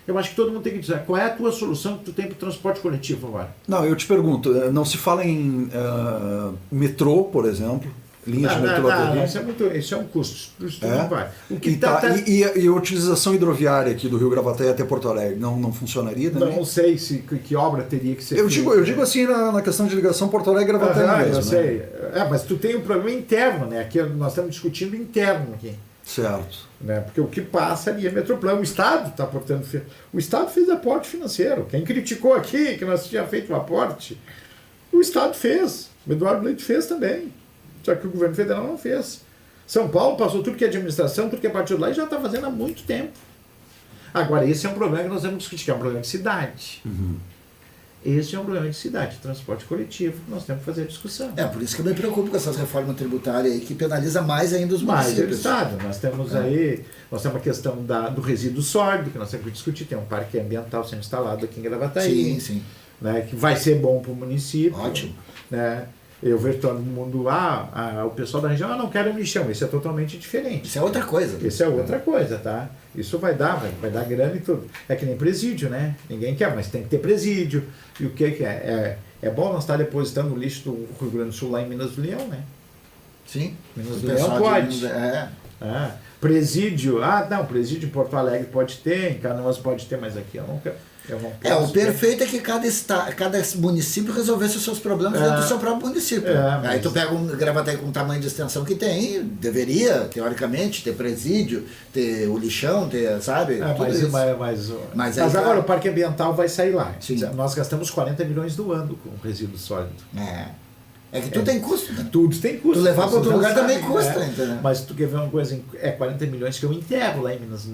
eu acho que todo mundo tem que dizer qual é a tua solução que tu tem para o transporte coletivo agora. Não, eu te pergunto, não se fala em metrô, por exemplo, linhas de metrô? Isso é um custo. Isso não vai. O que e a utilização hidroviária aqui do Rio Gravataí até Porto Alegre não funcionaria também? Não sei que obra teria que ser eu digo assim na questão de ligação Porto Alegre-Gravataí mesmo. Eu sei. Mas tu tem um problema interno, né? Aqui nós estamos discutindo interno aqui. Certo. Né? Porque o que passa ali é Metroplan. O Estado está aportando. O Estado fez aporte financeiro. Quem criticou aqui que nós tínhamos feito um aporte, o Estado fez. O Eduardo Leite fez também. Só que o governo federal não fez. São Paulo passou tudo que é administração, tudo que é partido lá e já está fazendo há muito tempo. Agora, esse é um problema que nós vamos discutir, que é um problema de cidade. Uhum. Esse é um problema de cidade, transporte coletivo, que nós temos que fazer a discussão. Por isso que eu me preocupo com essas reformas tributárias aí, que penaliza mais ainda os municípios. Mais o Estado. Nós temos nós temos a questão do resíduo sólido, que nós temos que discutir, tem um parque ambiental sendo instalado aqui em Gravataí. Sim. Né, que vai ser bom para o município. Ótimo. Né? Eu vejo todo mundo o pessoal da região, não quero lixão. Isso é totalmente diferente. Isso é outra coisa. Isso é outra coisa, tá? Isso vai dar grana e tudo. É que nem presídio, né? Ninguém quer, mas tem que ter presídio. E o que é? É bom nós estar depositando o lixo do Rio Grande do Sul lá em Minas do Leão, né? Sim. Minas do Leão pode. Presídio, presídio em Porto Alegre pode ter, em Canoas pode ter, mas aqui eu não quero. O perfeito é que cada município resolvesse os seus problemas dentro do seu próprio município. Aí tu pega um Gravataí com o tamanho de extensão que tem, deveria, teoricamente, ter presídio, ter o lixão, sabe? Mas agora o parque ambiental vai sair lá. Sim. Nós gastamos 40 milhões do ano com resíduo sólido. É que tudo tem custo, né? Tudo tem custo. Tu levar para outro lugar também custa, entendeu? Mas tu quer ver uma coisa, 40 milhões que eu enterro lá em Minas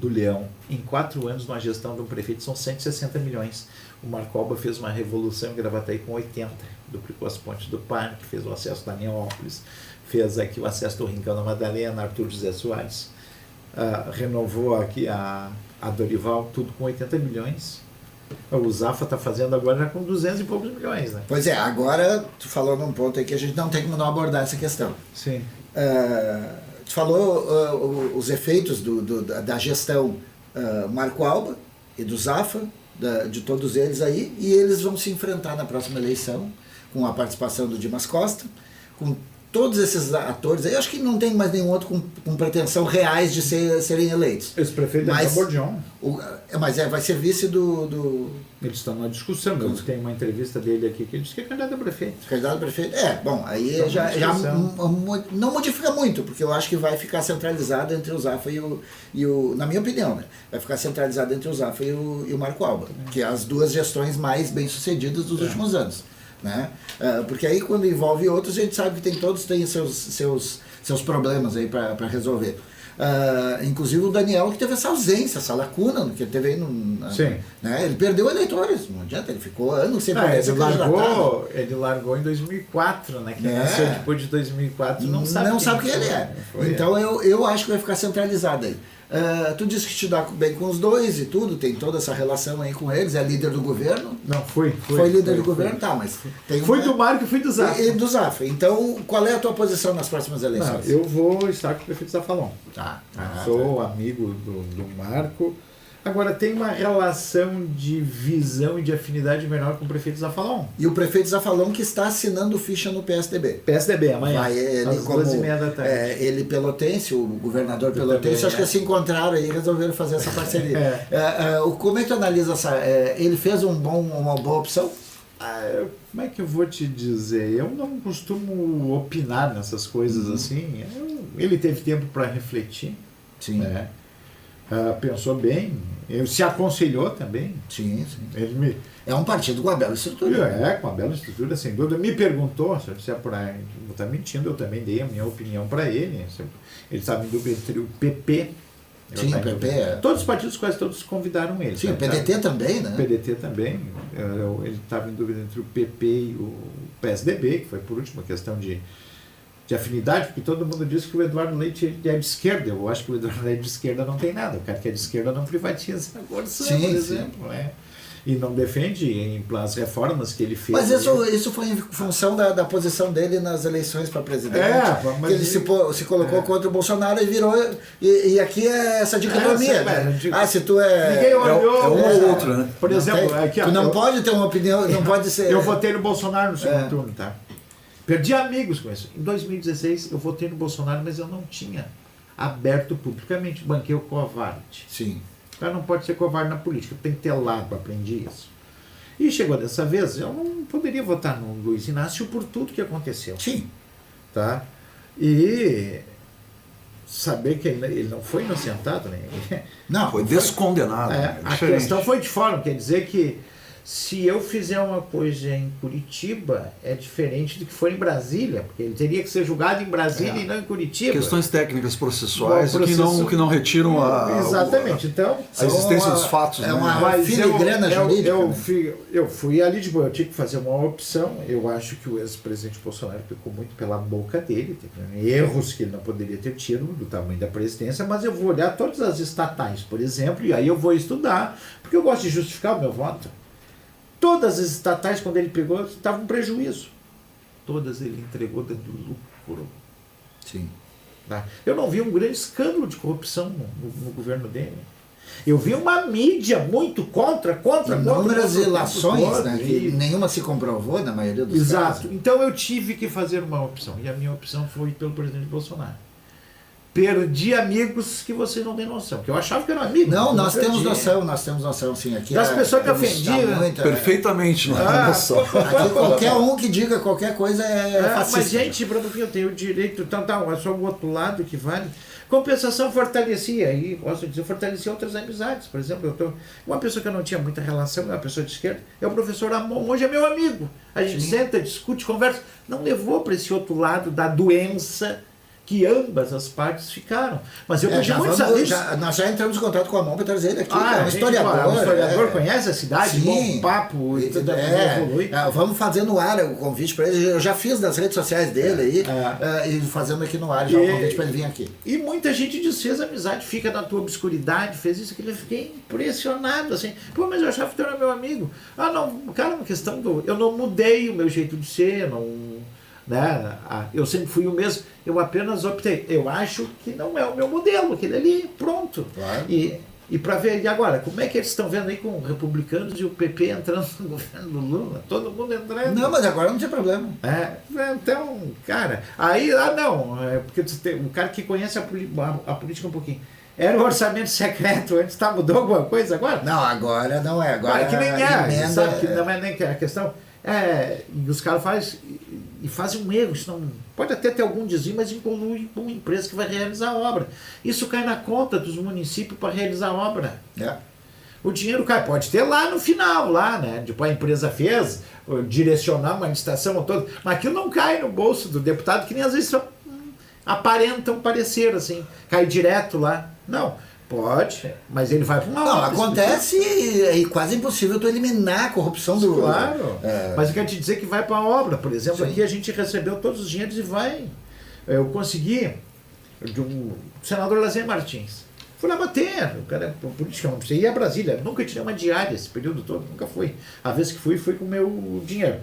do Leão. Em 4 anos, numa gestão de um prefeito, são 160 milhões. O Marcoba fez uma revolução em Gravataí com 80. Duplicou as pontes do parque, fez o acesso da Neópolis, fez aqui o acesso do Rincão da Madalena, Arthur José Soares, renovou aqui a Dorival, tudo com 80 milhões. O Zafra está fazendo agora já com 200 e poucos milhões, né? Pois agora tu falou num ponto aí que a gente não tem como não abordar essa questão. Sim. Tu falou os efeitos da gestão Marco Alba e do Zafra, de todos eles aí, e eles vão se enfrentar na próxima eleição com a participação do Dimas Costa, com todos esses atores aí. Acho que não tem mais nenhum outro com pretensão reais de serem eleitos. Esse prefeito é Bordion. Mas vai ser vice do... Eles estão na discussão. Tem uma entrevista dele aqui que ele disse que é candidato a prefeito. Candidato a prefeito? Bom, aí já não modifica muito, porque eu acho que vai ficar centralizado entre o Zafra e o na minha opinião, né? Vai ficar centralizado entre o Zafra e o Marco Alba, que é as duas gestões mais bem-sucedidas dos últimos anos. Né? Porque aí quando envolve outros, a gente sabe que todos têm seus seus problemas aí para resolver. Inclusive o Daniel que teve essa ausência, essa lacuna que teve aí Sim. Né? Ele perdeu eleitores, não adianta, ele ficou anos sem poder se candidatar. Ele largou em 2004, né? Quem nasceu depois de 2004 não sabe quem ele é. Foi. Então eu acho que vai ficar centralizado aí. Tu disse que te dá bem com os dois e tudo, tem toda essa relação aí com eles, é líder do governo? Não, foi líder do governo, tá, mas tem Fui do Marco e fui do Zafra. E do Zafra. Então, qual é a tua posição nas próximas eleições? Não, eu vou estar com o prefeito Zafalon. Tá. Sou amigo do Marco. Agora, tem uma relação de visão e de afinidade melhor com o prefeito Zafalon. E o prefeito Zafalon que está assinando ficha no PSDB. PSDB, amanhã. Vai, ele, às como 12h30 da tarde. Ele pelotense, o governador pelotense, também, acho que se encontraram aí e resolveram fazer essa parceria. Como é que tu analisa essa... ele fez uma boa opção? Como é que eu vou te dizer? Eu não costumo opinar nessas coisas assim. Ele teve tempo para refletir. Sim. Né? Pensou bem, se aconselhou também. Sim. É um partido com uma bela estrutura. Com uma bela estrutura, sem dúvida. Me perguntou, se eu disser por aí, vou estar mentindo, eu também dei a minha opinião para ele. Ele estava em dúvida entre o PP. Sim, o PP. Todos os partidos, quase todos, convidaram ele. Sim, o PDT também, né? O PDT também. Ele estava em dúvida entre o PP e o PSDB, que foi por último, a questão de afinidade, porque todo mundo diz que o Eduardo Leite é de esquerda. Eu acho que o Eduardo Leite de esquerda não tem nada. O cara que é de esquerda não privatiza a Corsan, por exemplo. Né? E não defende as reformas que ele fez. Mas isso foi em função da posição dele nas eleições para presidente. Mas ele se colocou contra o Bolsonaro e virou. E aqui é essa dicotomia. Se tu é. Ninguém olhou. Um ou outro, né? Por exemplo, aqui, tu não pode ter uma opinião, não pode ser. Eu votei no Bolsonaro no segundo turno, tá? Perdi amigos com isso. Em 2016 eu votei no Bolsonaro, mas eu não tinha aberto publicamente. Banquei o covarde. Sim. O cara não pode ser covarde na política, tem que ter lado, aprendi isso. E chegou dessa vez, eu não poderia votar no Luiz Inácio por tudo que aconteceu. Sim. Tá? E saber que ele não foi inocentado, né? Não, foi descondenado. A questão foi de forma, quer dizer que se eu fizer uma coisa em Curitiba, é diferente do que for em Brasília, porque ele teria que ser julgado em Brasília e não em Curitiba. Questões técnicas processuais que não retiram Exatamente. Então, a existência dos fatos. É uma filigrana jurídica. Eu fui ali, eu tive que fazer uma opção. Eu acho que o ex-presidente Bolsonaro ficou muito pela boca dele, teve erros que ele não poderia ter tido do tamanho da presidência, mas eu vou olhar todas as estatais, por exemplo, e aí eu vou estudar, porque eu gosto de justificar o meu voto. Todas as estatais, quando ele pegou, estavam em prejuízo. Todas ele entregou dando lucro. Sim. Tá? Eu não vi um grande escândalo de corrupção no governo dele. Eu vi uma mídia muito contra inúmeras ilações, né, que nenhuma se comprovou na maioria dos casos. Exato. Então eu tive que fazer uma opção. E a minha opção foi pelo presidente Bolsonaro. Perdi amigos que você não tem noção. Que eu achava que eram amigos. Não, nós temos noção, sim. Aqui das pessoas que ofendiam. Perfeitamente, não é noção. Aqui qualquer um que diga qualquer coisa é fascista. Mas, gente, eu tenho o direito. Então, é só o outro lado que vale. Compensação fortalecia, aí posso dizer, fortalecia outras amizades. Por exemplo, uma pessoa que eu não tinha muita relação, uma pessoa de esquerda, é o professor Amon, hoje é meu amigo. A gente senta, discute, conversa. Não levou para esse outro lado da doença que ambas as partes ficaram. Mas eu perdi muitos amigos. Nós já entramos em contato com a Amon para trazer ele aqui. É um historiador, conhece a cidade, sim, bom papo. Vamos fazer no ar o convite para ele. Eu já fiz nas redes sociais dele aí, e fazendo aqui no ar já o convite para ele vir aqui. E muita gente desfez a amizade, fica na tua obscuridade, fez isso, aquilo. Eu fiquei impressionado, assim. Pô, mas eu achava que tu era meu amigo. Não, cara, uma questão eu não mudei o meu jeito de ser, né? Eu sempre fui o mesmo, eu apenas optei. Eu acho que não é o meu modelo, aquele ali, pronto. Claro. E para ver, e agora, como é que eles estão vendo aí com republicanos e o PP entrando no governo do Lula? Todo mundo entrando. Não, mas agora não tem problema. Então, cara, aí, porque o cara que conhece a política um pouquinho. Era o orçamento secreto antes, mudou alguma coisa agora? Não, agora não é. Agora que nem é, sabe que não é nem que a questão. E os caras fazem um erro, isso não, pode até ter algum desvio, mas inclui uma empresa que vai realizar a obra. Isso cai na conta dos municípios para realizar a obra. O dinheiro cai, pode ter lá no final, né? Tipo, a empresa fez, direcionar uma licitação toda, mas aquilo não cai no bolso do deputado, que nem às vezes aparentam parecer assim, cai direto lá. Não, pode, mas ele vai para uma Não, obra acontece e é quase impossível tu eliminar a corrupção do... Claro, mas eu quero te dizer que vai para a obra. Por exemplo, Sim. aqui a gente recebeu todos os dinheiros e vai. Eu consegui do senador Lazer Martins. Fui lá bater, o cara é político, não precisa ir a Brasília. Nunca tirei uma diária esse período todo, nunca fui. A vez que fui com o meu dinheiro.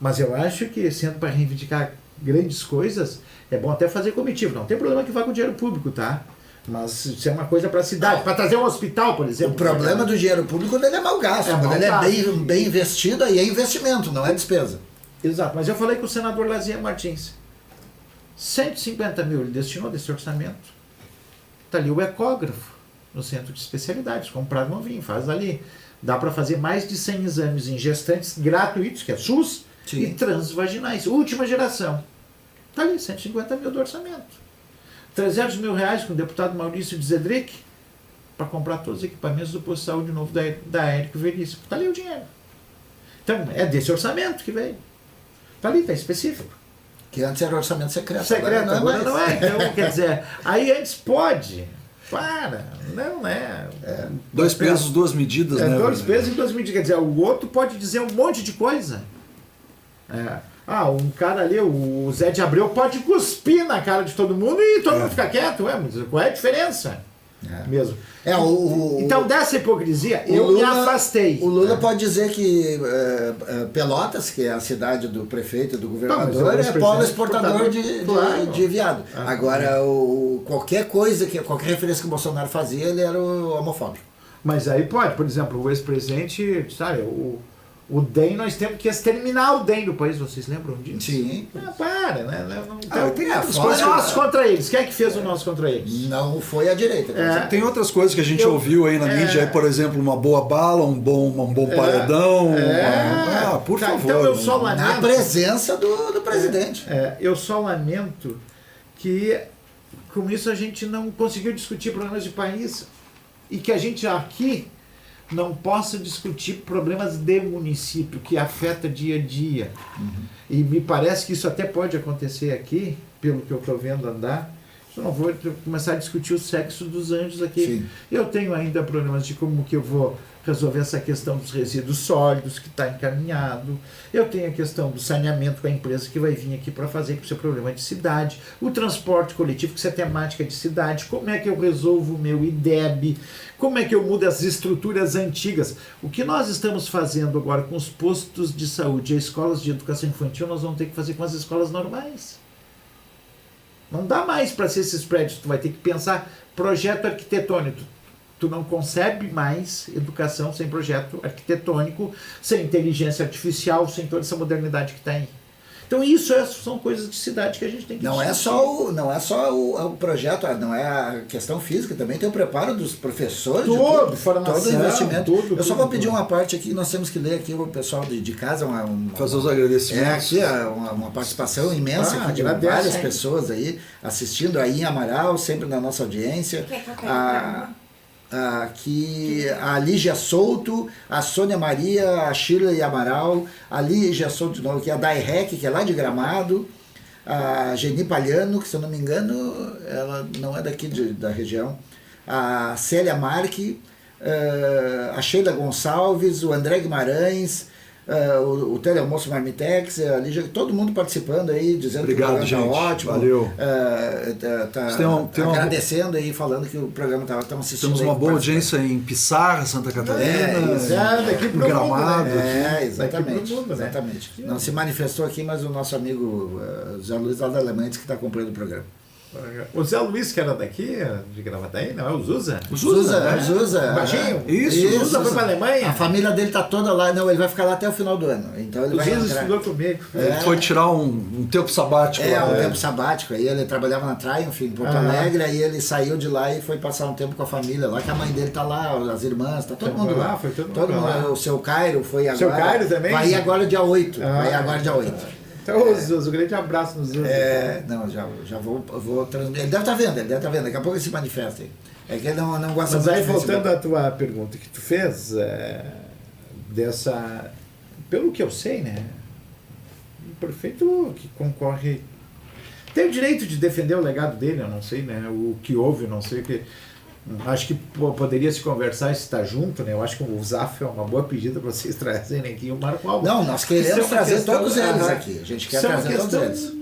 Mas eu acho que, sendo para reivindicar grandes coisas, é bom até fazer comitiva. Não tem problema que vá com dinheiro público, tá? Mas se é uma coisa para a cidade, para trazer um hospital, por exemplo. O problema do dinheiro público quando ele é mal gasto, quando ele é bem investido, aí é investimento, não é despesa. Exato, mas eu falei com o senador Lazer Martins. 150 mil ele destinou desse orçamento. Está ali o ecógrafo no centro de especialidades, comprado novinho, faz ali. Dá para fazer mais de 100 exames em gestantes gratuitos, que é SUS, Sim. e transvaginais, última geração. Está ali, 150 mil do orçamento. 300 mil reais com o deputado Maurício de Zedric para comprar todos os equipamentos do posto de saúde novo da Érico Veríssimo. Está ali o dinheiro. Então, é desse orçamento que veio. Está ali, está específico. Que antes era orçamento secreto. Secreto, agora não é. mais. Então, quer dizer, aí antes pode. Para, não é. Dois pesos, duas medidas, né? Dois pesos e duas medidas. Quer dizer, o outro pode dizer um monte de coisa. Um cara ali, o Zé de Abreu, pode cuspir na cara de todo mundo e todo mundo fica quieto. Mas qual é a diferença? Mesmo. Então, dessa hipocrisia, eu me afastei. O Lula pode dizer que Pelotas, que é a cidade do prefeito e do governador, é polo exportador de viado. Agora, qualquer coisa, qualquer referência que o Bolsonaro fazia, ele era homofóbico. Mas aí pode, por exemplo, o ex-presidente, sabe, o DEM, nós temos que exterminar o DEM do país, vocês lembram disso? Sim. Para, né? Então, tem foi nós contra eles. Quem é que fez o nosso contra eles? Não foi a direita. Tem outras coisas que a gente ouviu aí na mídia, aí, por exemplo, uma boa bala, um bom paredão. Por favor. Então eu só lamento. Na presença do presidente. Eu só lamento que com isso a gente não conseguiu discutir problemas de país e que a gente aqui não possa discutir problemas de município que afeta dia a dia. E me parece que isso até pode acontecer aqui, pelo que eu estou vendo andar. Eu não vou começar a discutir o sexo dos anjos aqui. Sim. Eu tenho ainda problemas de como que eu vou resolver essa questão dos resíduos sólidos, que está encaminhado. Eu tenho a questão do saneamento com a empresa que vai vir aqui para fazer, que isso é problema de cidade. O transporte coletivo, que isso é temática de cidade. Como é que eu resolvo o meu IDEB? Como é que eu mudo as estruturas antigas? O que nós estamos fazendo agora com os postos de saúde e as escolas de educação infantil, nós vamos ter que fazer com as escolas normais. Não dá mais para ser esses prédios. Tu vai ter que pensar projeto arquitetônico. Tu não concebe mais educação sem projeto arquitetônico, sem inteligência artificial, sem toda essa modernidade que está aí. Então isso são coisas de cidade que a gente tem que Não é só o projeto, não é a questão física, também tem o preparo dos professores, todo o investimento. Eu só vou pedir uma parte aqui, nós temos que ler aqui o pessoal de casa, fazer os agradecimentos. Uma participação imensa aqui de várias pessoas aí assistindo, aí em Amaral, sempre na nossa audiência. Aqui a Lígia Souto, a Sônia Maria, a Shirley Amaral, a Lígia Souto de novo, que é a Dairec, que é lá de Gramado, a Geni Palhano, que se eu não me engano, ela não é daqui da região, a Célia Marque, a Sheila Gonçalves, o André Guimarães, o Telealmoço Marmitex, a Lígia, todo mundo participando aí, dizendo obrigado, que o programa está ótimo. Valeu. Agradecendo aí, falando que o programa estava assistindo. Temos uma boa audiência em Pissarra, Santa Catarina, aqui em Gramado. Exatamente. Não se manifestou aqui, mas o nosso amigo Zé Luiz lá da Alemanha disse que está acompanhando o programa. O Zé Luiz, que era daqui, de Gravataí, não é o Zuza? O Zuza. Baixinho? Isso, o Zuza foi para a Alemanha? A família dele está toda lá. Não, ele vai ficar lá até o final do ano. Então ele o Zuza estudou comigo. Ele foi tirar um tempo sabático. Tempo sabático. Aí ele trabalhava na Triumph, em Porto Alegre, aí ele saiu de lá e foi passar um tempo com a família lá, que a mãe dele está lá, as irmãs, está todo mundo lá. Foi todo mundo lá. O seu Cairo foi agora. Seu Cairo também? Vai ir agora dia 8. Então, um grande abraço nos Zuza. Já vou transmitir. Ele deve estar vendo, daqui a pouco ele se manifesta aí. É que ele não gosta muito. Mas aí, de voltando à tua pergunta que tu fez, pelo que eu sei, né? O prefeito que concorre tem o direito de defender o legado dele, eu não sei, né? O que houve, eu não sei o que. Acho que poderia se conversar e estar junto, né? Eu acho que o Zaf é uma boa pedida para vocês trazerem aqui o Marco Alba. Não, nós queremos trazer todos eles aqui. A gente quer trazer todos eles.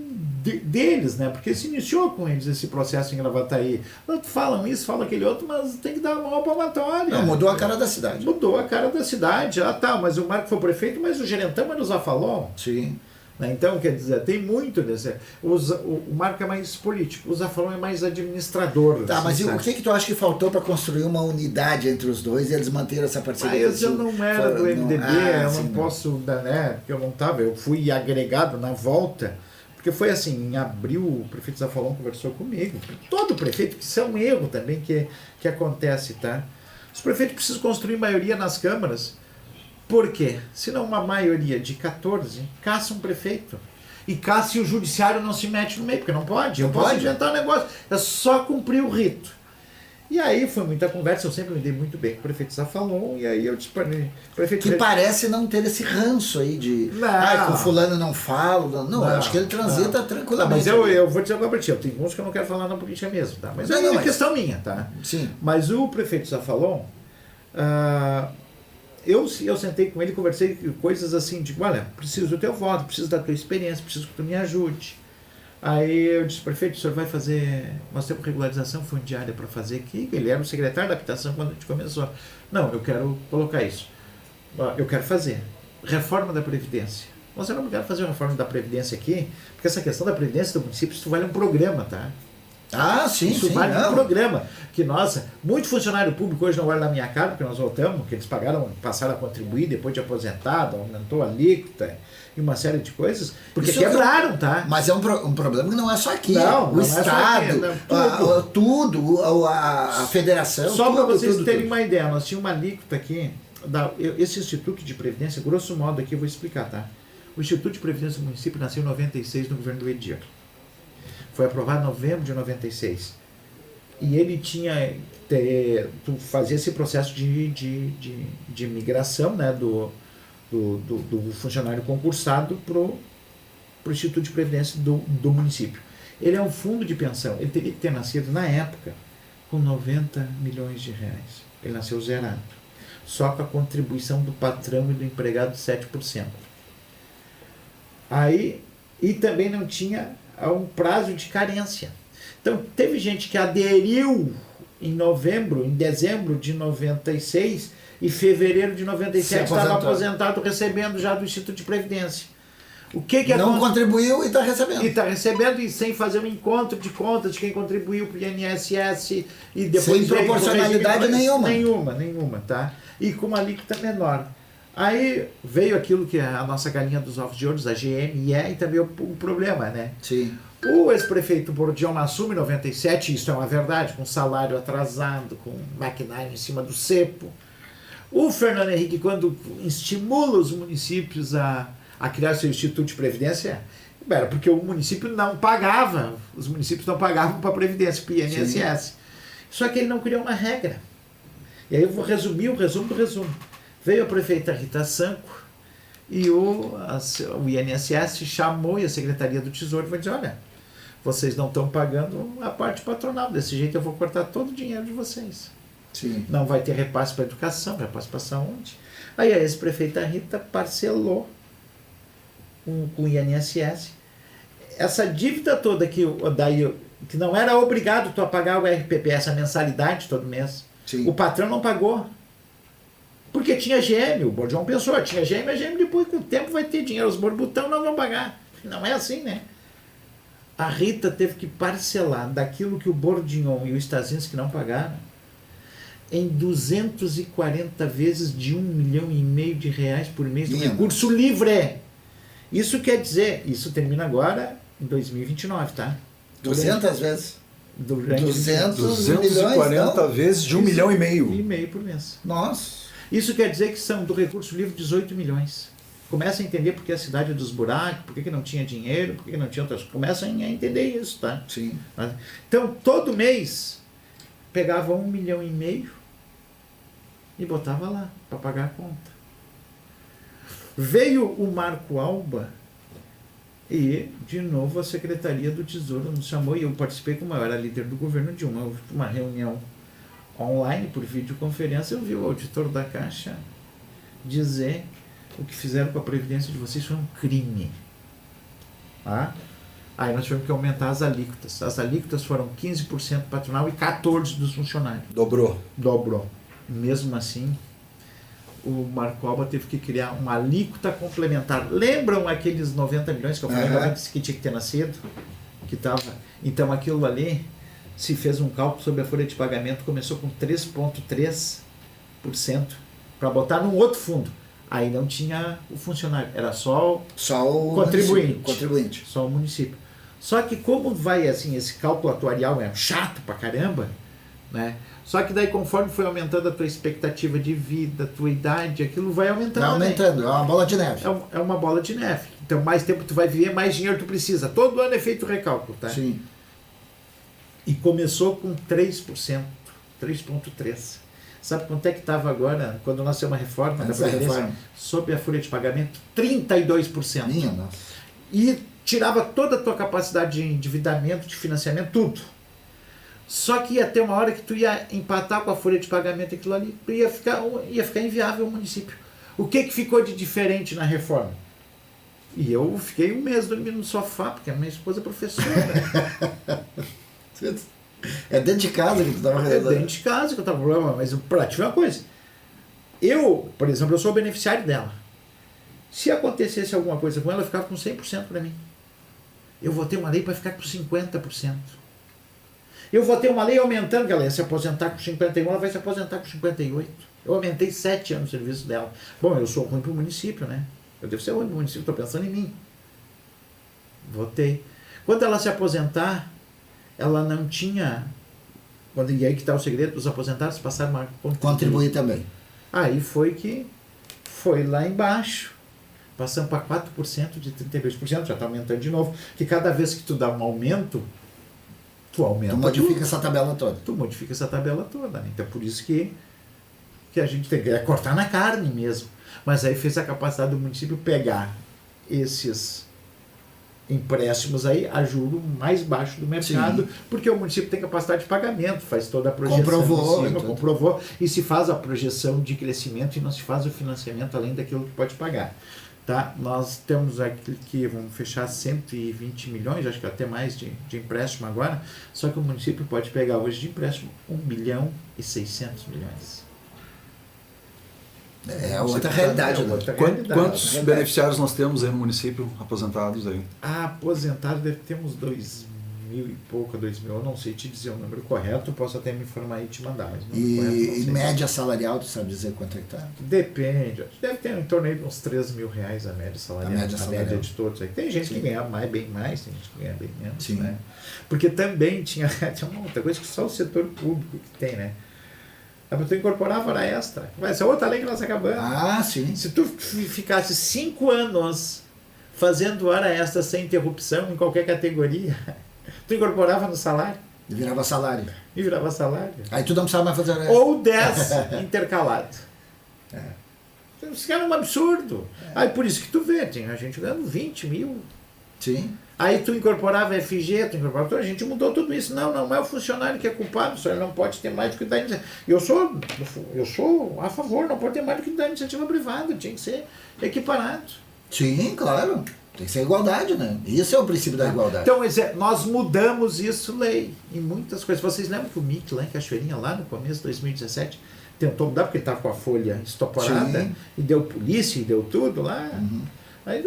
Deles, né? Porque se iniciou com eles esse processo em Gravataí. Falam isso, falam aquele outro, mas tem que dar a mão à palmatória. Não, mudou a cara da cidade. Mudou a cara da cidade. Ah, tá, mas o Marco foi prefeito, mas o gerentão era o Zafalon. Sim. Então, quer dizer, tem muito desse. O Marco é mais político, o Zafalon é mais administrador. Tá, mas o que tu acha que faltou para construir uma unidade entre os dois e eles manteram essa parceria? Mas eu não era do MDB, eu não posso, né? Porque eu não estava, eu fui agregado na volta. Porque foi assim, em abril o prefeito Zafalon conversou comigo. Todo prefeito, que isso é um erro também que acontece, tá? Os prefeitos precisam construir maioria nas câmaras. Por quê? Se não uma maioria de 14, caça um prefeito. E caça e o judiciário não se mete no meio, porque não pode. Eu posso inventar um negócio. É só cumprir o rito. E aí foi muita conversa, eu sempre me dei muito bem com o prefeito Zafalon, e aí eu disse para ele... Que parece não ter esse ranço aí de... Não. Com fulano não falo. Não, eu acho que ele transita tranquilamente. Mas eu vou dizer agora para ti, eu tenho uns que eu não quero falar na política mesmo, tá? Mas é questão minha, tá? Sim. Mas o prefeito Zafalon, eu sentei com ele e conversei coisas assim, tipo, olha, preciso do teu voto, preciso da tua experiência, preciso que tu me ajude. Aí eu disse, prefeito, o senhor vai fazer... Nós temos regularização fundiária para fazer aqui. Ele era o secretário da habitação quando a gente começou. Não, eu quero colocar isso. Eu quero fazer. Reforma da Previdência. Nós não obrigado a fazer uma reforma da Previdência aqui, porque essa questão da Previdência do município, isso vale um programa, tá? Ah, sim, isso sim. vale um programa. Que nossa, muito funcionário público hoje não olha na minha cara, porque nós voltamos, que eles passaram a contribuir depois de aposentado, aumentou a alíquota e uma série de coisas, porque isso quebraram, tá? Mas é um problema que não é só aqui. Não, o Estado, tudo, a federação. Só para vocês terem uma ideia, nós tínhamos uma alíquota aqui, esse Instituto de Previdência, grosso modo aqui eu vou explicar, tá? O Instituto de Previdência do município nasceu em 96 no governo do Edir. Foi aprovado em novembro de 96. E ele tinha tu fazia esse processo de migração, né, do funcionário concursado para o Instituto de Previdência do município. Ele é um fundo de pensão. Ele teria que ter nascido, na época, com 90 milhões de reais. Ele nasceu zerado. Só com a contribuição do patrão e do empregado de 7%. Aí, e também não tinha um prazo de carência. Então, teve gente que aderiu em dezembro de 96 e fevereiro de 97 estava aposentado recebendo já do Instituto de Previdência. O que não contribuiu e está recebendo. E está recebendo e sem fazer um encontro de contas de quem contribuiu para o INSS e depois... Sem proporcionalidade nenhuma. Nenhuma, tá? E com uma alíquota menor. Aí veio aquilo que é a nossa galinha dos ovos de ouro, a GME, e também o problema, né? Sim. O ex-prefeito Bordião assume em 97, isso é uma verdade, com salário atrasado, com maquinário em cima do cepo. O Fernando Henrique, quando estimula os municípios a criar seu Instituto de Previdência, era porque o município não pagava, os municípios não pagavam para a Previdência, para o INSS. Sim. Só que ele não criou uma regra. E aí eu vou resumir o resumo do resumo. Veio a prefeita Rita Sanco e o INSS chamou e a Secretaria do Tesouro vai dizer, olha, vocês não estão pagando a parte patronal, desse jeito eu vou cortar todo o dinheiro de vocês. Sim. Não vai ter repasse para a educação, repasse para a saúde. Aí a ex-prefeita Rita parcelou com o INSS. Essa dívida toda que não era obrigado tu a pagar o RPP, essa mensalidade todo mês, sim, o patrão não pagou. Porque tinha GM, o Bordião pensou, tinha GM, a GM depois com o tempo vai ter dinheiro, os borbotão não vão pagar. Não é assim, né? A Rita teve que parcelar daquilo que o Bordião e o Stasinski não pagaram em 240 vezes de 1,5 milhão de reais por mês de recurso livre. Isso quer dizer, isso termina agora em 2029, tá? 200 vezes. 240 vezes de 1,5 milhão. 1,5 milhão por mês. Nossa. Isso quer dizer que são do recurso livre 18 milhões. Começa a entender porque a cidade é dos buracos, por que não tinha dinheiro, por que não tinha outras coisas. Começa a entender isso, tá? Sim. Então, todo mês, pegava 1,5 milhão e botava lá para pagar a conta. Veio o Marco Alba E, de novo, a Secretaria do Tesouro nos chamou e eu participei, como eu era líder do governo, de uma reunião online por videoconferência. Eu vi o auditor da Caixa dizer: o que fizeram com a Previdência de vocês foi um crime. Tá? Aí nós tivemos que aumentar as alíquotas. As alíquotas foram 15% patronal e 14% dos funcionários. Dobrou. Dobrou. Mesmo assim, o Marco Alba teve que criar uma alíquota complementar. Lembram aqueles 90 milhões que eu falei que tinha que ter nascido? Que tava... Então aquilo ali, se fez um cálculo sobre a folha de pagamento, começou com 3,3% para botar num outro fundo. Aí não tinha o funcionário, era só o contribuinte. Só o município. Só que como vai assim, esse cálculo atuarial é chato pra caramba, né? Só que daí conforme foi aumentando a tua expectativa de vida, a tua idade, aquilo vai aumentando. Vai aumentando, é uma bola de neve. É uma bola de neve. Então mais tempo tu vai viver, mais dinheiro tu precisa. Todo ano é feito o recálculo, tá? Sim. E começou com 3%, 3,3%. Sabe quanto é que estava agora, quando nós temos uma reforma da Previdência, sob a folha de pagamento? 32%. Minha nossa. E tirava toda a tua capacidade de endividamento, de financiamento, tudo. Só que ia ter uma hora que tu ia empatar com a folha de pagamento aquilo ali, ia ficar inviável o município. O que ficou de diferente na reforma? E eu fiquei um mês dormindo no sofá, porque a minha esposa é professora. É dentro de casa que tu estava resolvendo. É dentro de casa que eu estava com problema, mas para te ver uma coisa. Eu, por exemplo, eu sou o beneficiário dela. Se acontecesse alguma coisa com ela, eu ficava com 100% para mim. Eu vou ter uma lei para ficar com 50%. Eu vou ter uma lei aumentando, que ela ia se aposentar com 51, ela vai se aposentar com 58. Eu aumentei 7 anos o serviço dela. Bom, eu sou ruim para o município, né? Eu devo ser ruim para o município, estou pensando em mim. Votei. Quando ela se aposentar, ela não tinha... E aí que está o segredo, os aposentados passaram a contribuir também. Aí foi lá embaixo. Passamos para 4% de 32%, já está aumentando de novo. Que cada vez que tu dá um aumento, tu aumenta. Tu modifica essa tabela toda. Tu modifica essa tabela toda, né? Então por isso que a gente tem que cortar na carne mesmo. Mas aí fez a capacidade do município pegar esses empréstimos aí a juro mais baixo do mercado. Sim. Porque o município tem capacidade de pagamento, faz toda a projeção comprovou, e se faz a projeção de crescimento e não se faz o financiamento além daquilo que pode pagar. Tá? Nós temos aqui que vamos fechar 120 milhões, acho que até mais de empréstimo agora, só que o município pode pegar hoje de empréstimo 1 bilhão e 600 milhões. É outra realidade. Quantos beneficiários nós temos aí no município aposentados aí? Aposentados deve ter uns 2.000 e pouco, 2.000, eu não sei te dizer o número correto, posso até me informar e te mandar. Mas e média salarial, tu sabe dizer quanto é que tá? Depende, deve ter em torno de uns R$3.000 a média salarial. A média de todos aí. Tem gente que ganha bem mais, tem gente que ganha bem menos. Sim. Né? Porque também tinha uma outra coisa que só o setor público que tem, né? A pessoa incorporava hora extra. Essa é outra lei que nós acabamos. Sim. Se tu ficasse 5 anos fazendo hora extra sem interrupção em qualquer categoria, tu incorporava no salário. E virava salário. Aí tu não precisava mais fazer hora extra. Ou 10 intercalado. Isso era um absurdo. Aí por isso que tu vê, tinha a gente ganhando 20 mil. Sim. Aí tu incorporava FG, a gente mudou tudo isso. Não é o funcionário que é culpado, só ele não pode ter mais do que da iniciativa. Eu sou a favor, não pode ter mais do que da iniciativa privada, tinha que ser equiparado. Sim, claro. Tem que ser igualdade, né? Isso é o princípio da igualdade. Então, nós mudamos isso, lei, em muitas coisas. Vocês lembram que o MIC lá em Cachoeirinha, lá no começo de 2017, tentou mudar porque ele estava com a folha estoporada. Sim. E deu polícia, e deu tudo lá. Uhum. Aí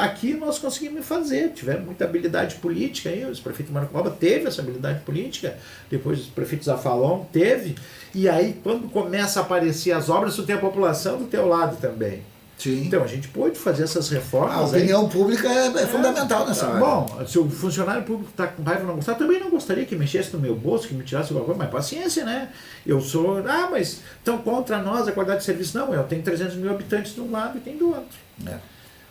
aqui nós conseguimos fazer, tivemos muita habilidade política aí, o prefeito Marco Alba teve essa habilidade política, depois o prefeito Zafalon teve, e aí quando começa a aparecer as obras, tu tem a população do teu lado também. Sim. Então a gente pôde fazer essas reformas. A opinião pública é fundamental nessa área. Bom, se o funcionário público está com raiva e não gostar, também não gostaria que mexesse no meu bolso, que me tirasse alguma coisa, mas paciência, né? Eu sou, mas estão contra nós a qualidade de serviço. Não, eu tenho 300 mil habitantes de um lado e tem do outro.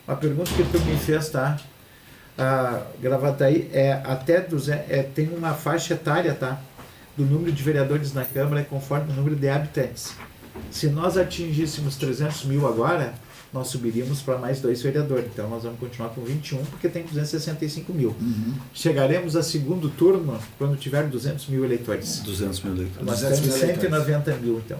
A pergunta que tu me fez, tá? Gravataí tem uma faixa etária, tá? Do número de vereadores na Câmara conforme o número de habitantes. Se nós atingíssemos 300 mil agora, nós subiríamos para mais 2 vereadores. Então nós vamos continuar com 21, porque tem 265 mil. Chegaremos a segundo turno quando tiver 200 mil eleitores. 200 mil eleitores. Nós 200 temos mil 190 mil, então,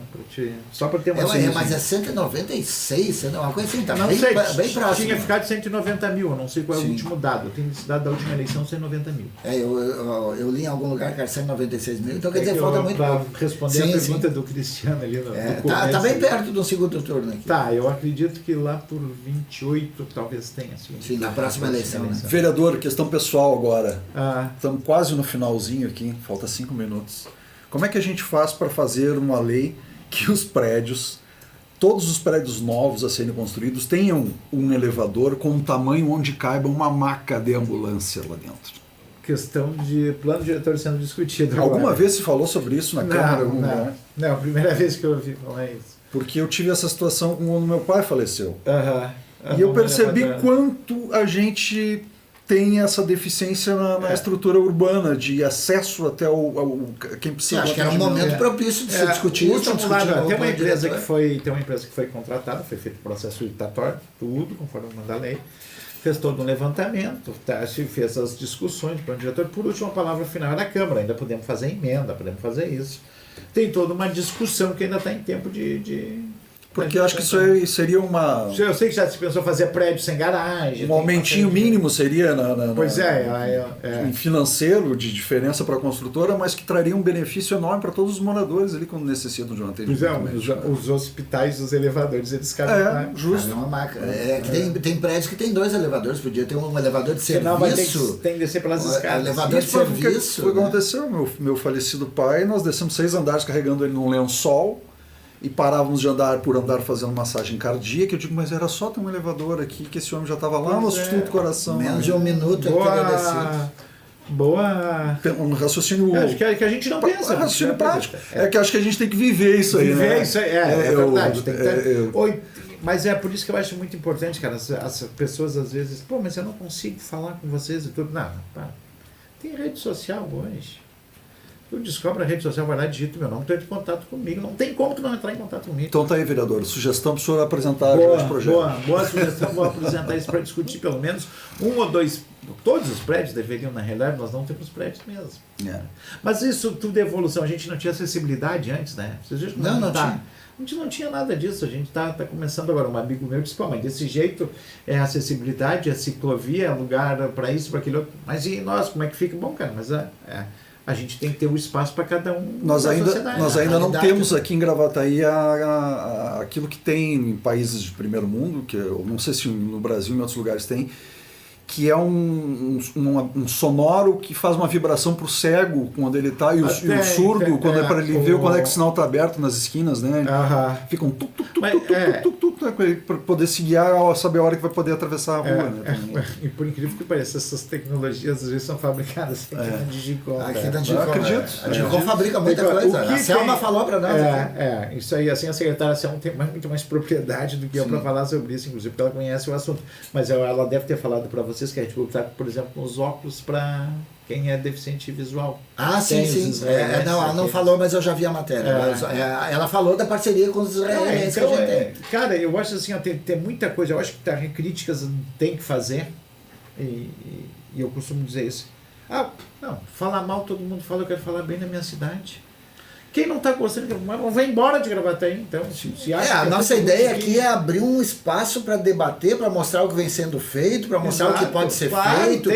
só para ter uma Mas é 196, uma coisa assim, tá não bem, sei, bem próximo. tinha ficado 190 mil, eu não sei qual é o Sim. último dado. Eu tenho esse dado da última eleição, 190 mil. Eu li em algum lugar que era 196 mil, então quer dizer, que falta eu, muito pra pouco. responder Sim, a pergunta do Cristiano ali no Tá bem começo. perto do segundo turno aqui. Tá, eu acredito que lá por 28 talvez tenha. Sim, na próxima eleição, né? Vereador, questão pessoal agora. Ah, Estamos quase no finalzinho aqui, falta 5 minutos. Como é que a gente faz para fazer uma lei que os prédios, todos os prédios novos a serem construídos, tenham um elevador com um tamanho onde caiba uma maca de ambulância lá dentro? questão de plano diretor sendo discutido. Alguma agora. vez se falou sobre isso na Câmara? Algum lugar? Não, primeira vez que eu ouvi falar isso. Porque eu tive essa situação quando meu pai faleceu. Aham. E eu percebi quanto a gente tem essa deficiência na estrutura urbana, de acesso até quem precisa. Acho que era um momento propício de se discutir isso. Tem uma empresa que foi contratada, foi feito o processo licitatório, tudo conforme manda a lei. Fez todo um levantamento, se fez as discussões do plano diretor. Por último, a palavra final é da Câmara. Ainda podemos fazer emenda, podemos fazer isso. Tem toda uma discussão que ainda está em tempo de porque eu acho que isso aí seria uma... Eu sei que já se pensou fazer prédio sem garagem. Um aumentinho mínimo seria em financeiro de diferença para a construtora, mas que traria um benefício enorme para todos os moradores ali quando necessitam de um atendimento. Os hospitais, os elevadores, eles cabem. Justo. É uma marca. Tem prédios que tem 2 elevadores, podia ter um elevador de serviço. Vai tem que descer pelas escadas. Elevador de serviço. Foi o que aconteceu. Meu falecido pai, nós descemos 6 andares carregando ele num lençol e parávamos de andar por andar fazendo massagem cardíaca. Eu digo, mas era só ter um elevador aqui que esse homem já estava lá no Instituto do Coração. Menos de um minuto ele teria descido. Boa. Um raciocínio. Acho que a gente não pensa. Raciocínio prático. É que acho que a gente tem que viver isso aí. Viver isso aí, é verdade. Mas é por isso que eu acho muito importante, cara. As pessoas às vezes, mas eu não consigo falar com vocês e tudo. Não, tem rede social hoje. Tu descobre a rede social, vai lá, digita meu nome, tu entra em contato comigo. Não tem como tu não entrar em contato comigo. Então tá aí, vereador. Sugestão para o senhor apresentar esse projeto. Boa sugestão. Vou apresentar isso para discutir pelo menos 1 ou 2. Todos os prédios deveriam, na realidade, nós não temos prédios mesmo. Mas isso tudo é evolução. A gente não tinha acessibilidade antes, né? Não tinha. A gente não tinha nada disso. A gente tá começando agora. Um amigo meu disse, mas desse jeito é acessibilidade, é ciclovia, é lugar para isso, para aquele outro. Mas e nós, como é que fica? Bom, cara, mas a gente tem que ter um espaço para cada um. Nós ainda não temos aqui em Gravataí aquilo que tem em países de primeiro mundo, que eu não sei se no Brasil e em outros lugares tem, que é um sonoro que faz uma vibração pro cego quando ele está e o surdo, quando é para ele ver quando é que o sinal está aberto nas esquinas, né? Fica um para poder se guiar, saber a hora que vai poder atravessar a rua. E por incrível que pareça, essas tecnologias às vezes são fabricadas aqui na Digicom. Aqui na Digicom, acredito. A Digicom fabrica muita coisa. A Selma falou para nós. Isso aí, assim, a secretária Selma tem muito mais propriedade do que eu para falar sobre isso, inclusive porque ela conhece o assunto. Mas ela deve ter falado para vocês que a gente está, por exemplo, com os óculos para quem é deficiente visual. Sim. Ela não falou, mas eu já vi a matéria. Ela falou da parceria com os israelenses que a gente tem. Cara, eu acho assim, tem muita coisa. Eu acho que críticas tem que fazer. E eu costumo dizer isso. Falar mal todo mundo fala, eu quero falar bem na minha cidade. Quem não está gostando, vai embora de Gravataí, então. A nossa ideia aqui é abrir um espaço para debater, para mostrar o que vem sendo feito, para mostrar o que pode ser feito,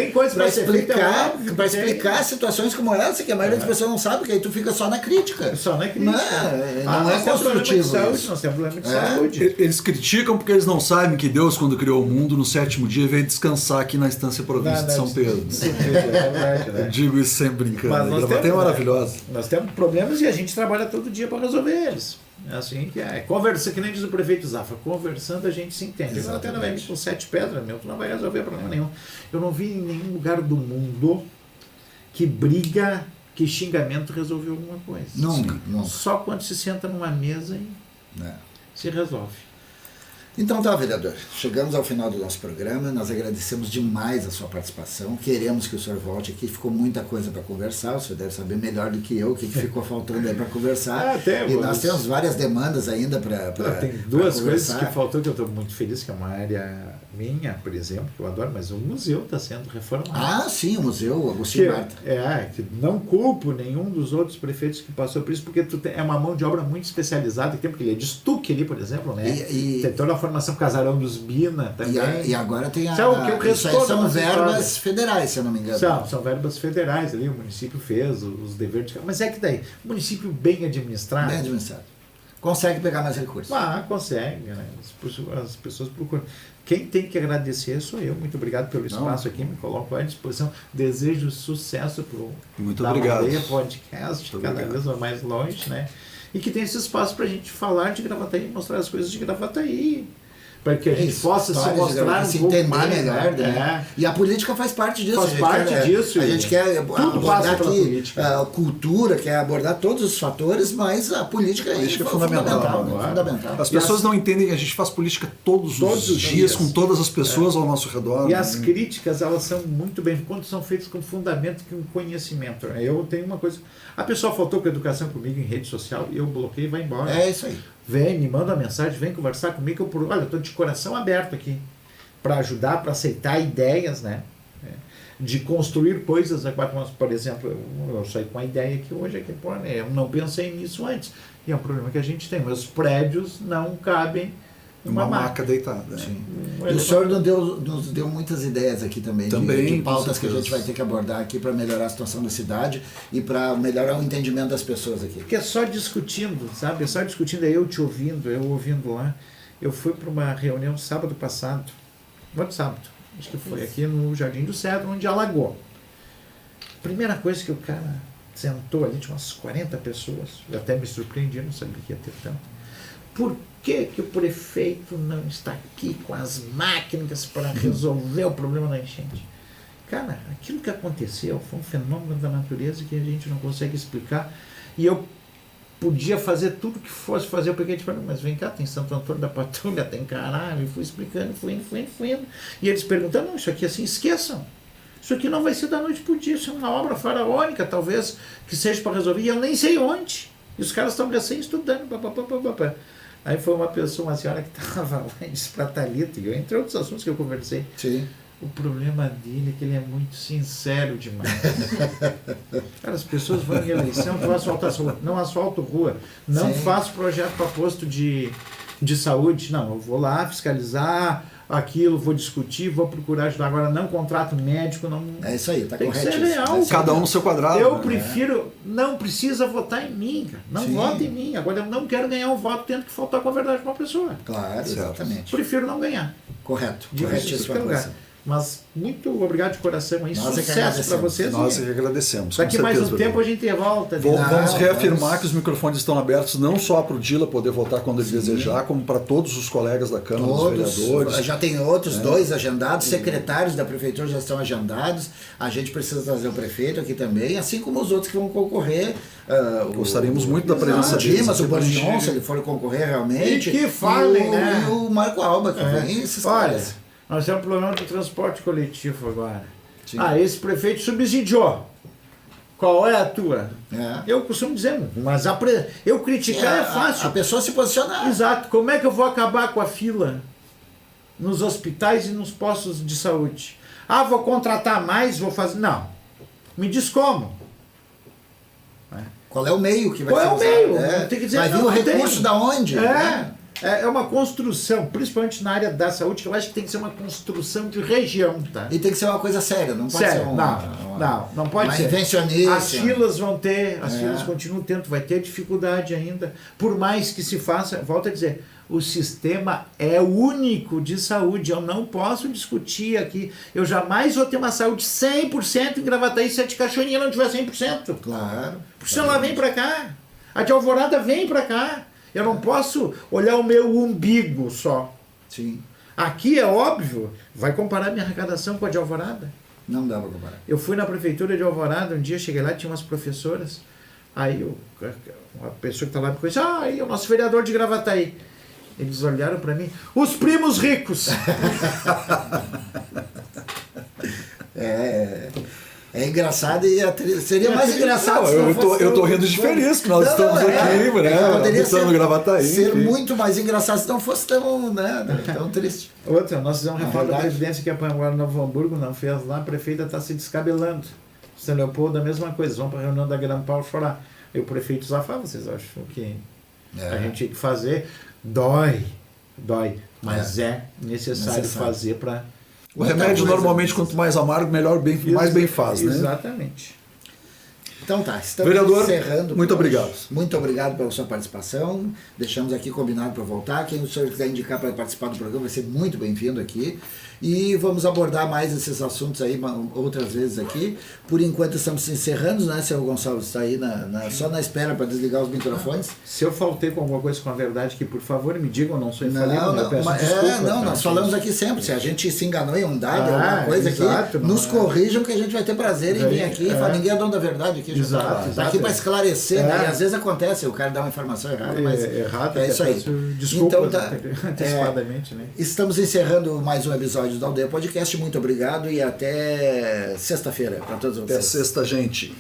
para explicar situações como essa, que a maioria das pessoas não sabe, que aí tu fica só na crítica. Não é construtivo. Nós temos problema de saúde. Eles criticam porque eles não sabem que Deus, quando criou o mundo, no 7º dia veio descansar aqui na Estância Província de São Pedro. Eu digo isso sempre brincando. Gravataí é maravilhosa. Nós temos problemas e a gente trabalha todo dia para resolver eles. É assim que é. Conversa, que nem diz o prefeito Zafra, conversando a gente se entende. Agora até não vai vir com 7 pedras, tu não vai resolver problema nenhum. Eu não vi em nenhum lugar do mundo que briga, que xingamento resolveu alguma coisa. Não. Só quando se senta numa mesa e se resolve. Então tá, vereador. Chegamos ao final do nosso programa. Nós agradecemos demais a sua participação. Queremos que o senhor volte aqui. Ficou muita coisa para conversar. O senhor deve saber melhor do que eu o que ficou faltando aí para conversar. E nós temos várias demandas ainda para Tem duas coisas que faltou que eu estou muito feliz, que é uma área minha, por exemplo, que eu adoro, mas o museu está sendo reformado. Ah, sim, o museu Agostinho Barta. Que não culpo nenhum dos outros prefeitos que passou por isso, porque é uma mão de obra muito especializada, porque ele é de estuque ali, por exemplo, né? Tem toda a formação Casarão dos Bina também. E agora tem isso aí são verbas federais, se eu não me engano. São verbas federais ali, o município fez os deveres de... Mas é que daí, o município bem administrado... Bem administrado. Consegue pegar mais recursos. Consegue, né? As pessoas procuram. Quem tem que agradecer sou eu. Muito obrigado pelo espaço aqui, me coloco à disposição. Desejo sucesso para o Aldeia Podcast, cada vez mais longe, né? E que tenha esse espaço para a gente falar de Gravataí, mostrar as coisas de Gravataí, para que a gente possa se mostrar se entender melhor, né? E a política faz parte disso. A gente quer abordar aqui a cultura, quer abordar todos os fatores, mas a política é fundamental. As pessoas não entendem que a gente faz política todos os dias com todas as pessoas ao nosso redor. E as críticas, elas são muito bem, quando são feitas com fundamento, com conhecimento. Eu tenho uma coisa, a pessoa faltou com a educação comigo em rede social, eu bloqueei e vai embora. É isso aí. Vem, me manda uma mensagem, vem conversar comigo. Olha, eu estou de coração aberto aqui para ajudar, para aceitar ideias, né? De construir coisas. Por exemplo, eu saí com a ideia aqui hoje, aqui, eu não pensei nisso antes. E é um problema que a gente tem. Meus prédios não cabem uma maca deitada. Sim. E o senhor nos deu muitas ideias aqui também de pautas que a gente vai ter que abordar aqui para melhorar a situação da cidade e para melhorar o entendimento das pessoas aqui. Porque é só discutindo, sabe? É só discutindo, eu te ouvindo, eu ouvindo lá. Eu fui para uma reunião sábado passado, outro sábado, acho que foi aqui no Jardim do Cedro, onde alagou. Primeira coisa que o cara sentou ali, tinha umas 40 pessoas, eu até me surpreendi, não sabia que ia ter tanto. Por que o prefeito não está aqui com as máquinas para resolver o problema da enchente? Cara, aquilo que aconteceu foi um fenômeno da natureza que a gente não consegue explicar. E eu podia fazer tudo que fosse fazer. Eu peguei e disse, mas vem cá, tem Santo Antônio da Patrulha, tem caralho. E fui explicando, fui indo. E eles perguntaram, não, isso aqui assim, esqueçam. Isso aqui não vai ser da noite para o dia, isso é uma obra faraônica, talvez, que seja para resolver. E eu nem sei onde. E os caras estão recém estudando. Aí foi uma senhora que estava lá e disse para a Thalita, e entre outros assuntos que eu conversei, sim. O problema dele é que ele é muito sincero demais. Cara, as pessoas vão em eleição, não asfalto rua, não faço projeto para posto de saúde, não, eu vou lá fiscalizar aquilo, vou discutir, vou procurar ajudar. Agora não contrato médico, não. É isso aí, tá tem correto. Que ser real. Cada um no seu quadrado. Eu prefiro, não precisa votar em mim, cara. Não vota em mim. Agora eu não quero ganhar um voto tendo que faltar com a verdade para uma pessoa. Claro, exatamente. Prefiro não ganhar. Correto. Corretíssima coisa. Mas muito obrigado de coração aí. Sucesso para vocês. Nós que agradecemos. Daqui mais um tempo a gente volta. Vamos reafirmar que os microfones estão abertos não só para o Dila poder votar quando ele desejar, como para todos os colegas da Câmara, dos vereadores. Já tem outros dois agendados, secretários da Prefeitura já estão agendados. A gente precisa trazer o prefeito aqui também, assim como os outros que vão concorrer. Gostaríamos muito da presença deles. Mas o Borignon, se ele for concorrer realmente. E que falem, né? E o Marco Alba, que vem esses caras. Nós temos um problema do transporte coletivo agora. Sim. Esse prefeito subsidiou. Qual é a tua? É. Eu costumo dizer, mas eu criticar é fácil. A pessoa se posicionar. Exato. Como é que eu vou acabar com a fila nos hospitais e nos postos de saúde? Vou contratar mais, vou fazer... Não. Me diz como. Qual é o meio que vai ser usado? Qual é o meio? Tem que dizer, vai vir o recurso da onde? É uma construção, principalmente na área da saúde, que eu acho que tem que ser uma construção de região, tá? E tem que ser uma coisa séria, não pode ser não pode ser. Invencionista. As filas vão ter, as filas continuam tendo, vai ter dificuldade ainda. Por mais que se faça, volto a dizer, o sistema é único de saúde, eu não posso discutir aqui, eu jamais vou ter uma saúde 100% em Gravataí se a de Cachoeirinha não tiver 100%. Claro. Porque senão ela vem para cá, a de Alvorada vem para cá. Eu não posso olhar o meu umbigo só. Sim. Aqui é óbvio, vai comparar minha arrecadação com a de Alvorada? Não dá para comparar. Eu fui na prefeitura de Alvorada, um dia cheguei lá, tinha umas professoras, aí uma pessoa que está lá me conhece, aí é o nosso vereador de Gravataí. Eles olharam para mim, os primos ricos. É engraçado e seria mais engraçado se não eu tô rindo de feliz que nós estamos aqui, habitando Gravataí. Ser muito mais engraçado se não fosse tão, tão triste. Outra, nós fizemos uma reforma da Previdência que apanhou agora no Novo Hamburgo, não fez lá, a prefeita está se descabelando. São Leopoldo, a mesma coisa, vão para a reunião da Grampal chorar. E o prefeito Zafá, vocês acham que a gente tinha que fazer? Dói, mas é necessário fazer para... O remédio, normalmente, quanto mais amargo, mais bem faz, né? Exatamente. Então tá, estamos Vereador, encerrando. muito obrigado. Muito obrigado pela sua participação. Deixamos aqui combinado para voltar. Quem o senhor quiser indicar para participar do programa vai ser muito bem-vindo aqui. E vamos abordar mais esses assuntos aí outras vezes aqui. Por enquanto estamos encerrando, né, seu Gonçalves? Está aí só na espera para desligar os microfones. Se eu faltei com alguma coisa com a verdade, que por favor me digam, não sou infalível, eu peço desculpa. Nós falamos aqui sempre. Se a gente se enganou em um dado, alguma coisa aqui, nos corrijam que a gente vai ter prazer em vir aqui e falar, ninguém é dono da verdade aqui. Exato. Está aqui para esclarecer, né? E às vezes acontece, o cara dá uma informação errada, mas é isso aí. Desculpa, então, antecipadamente, né? Estamos encerrando mais um episódio do Aldeia Podcast. Muito obrigado e até sexta-feira para todos vocês. Até sexta, gente.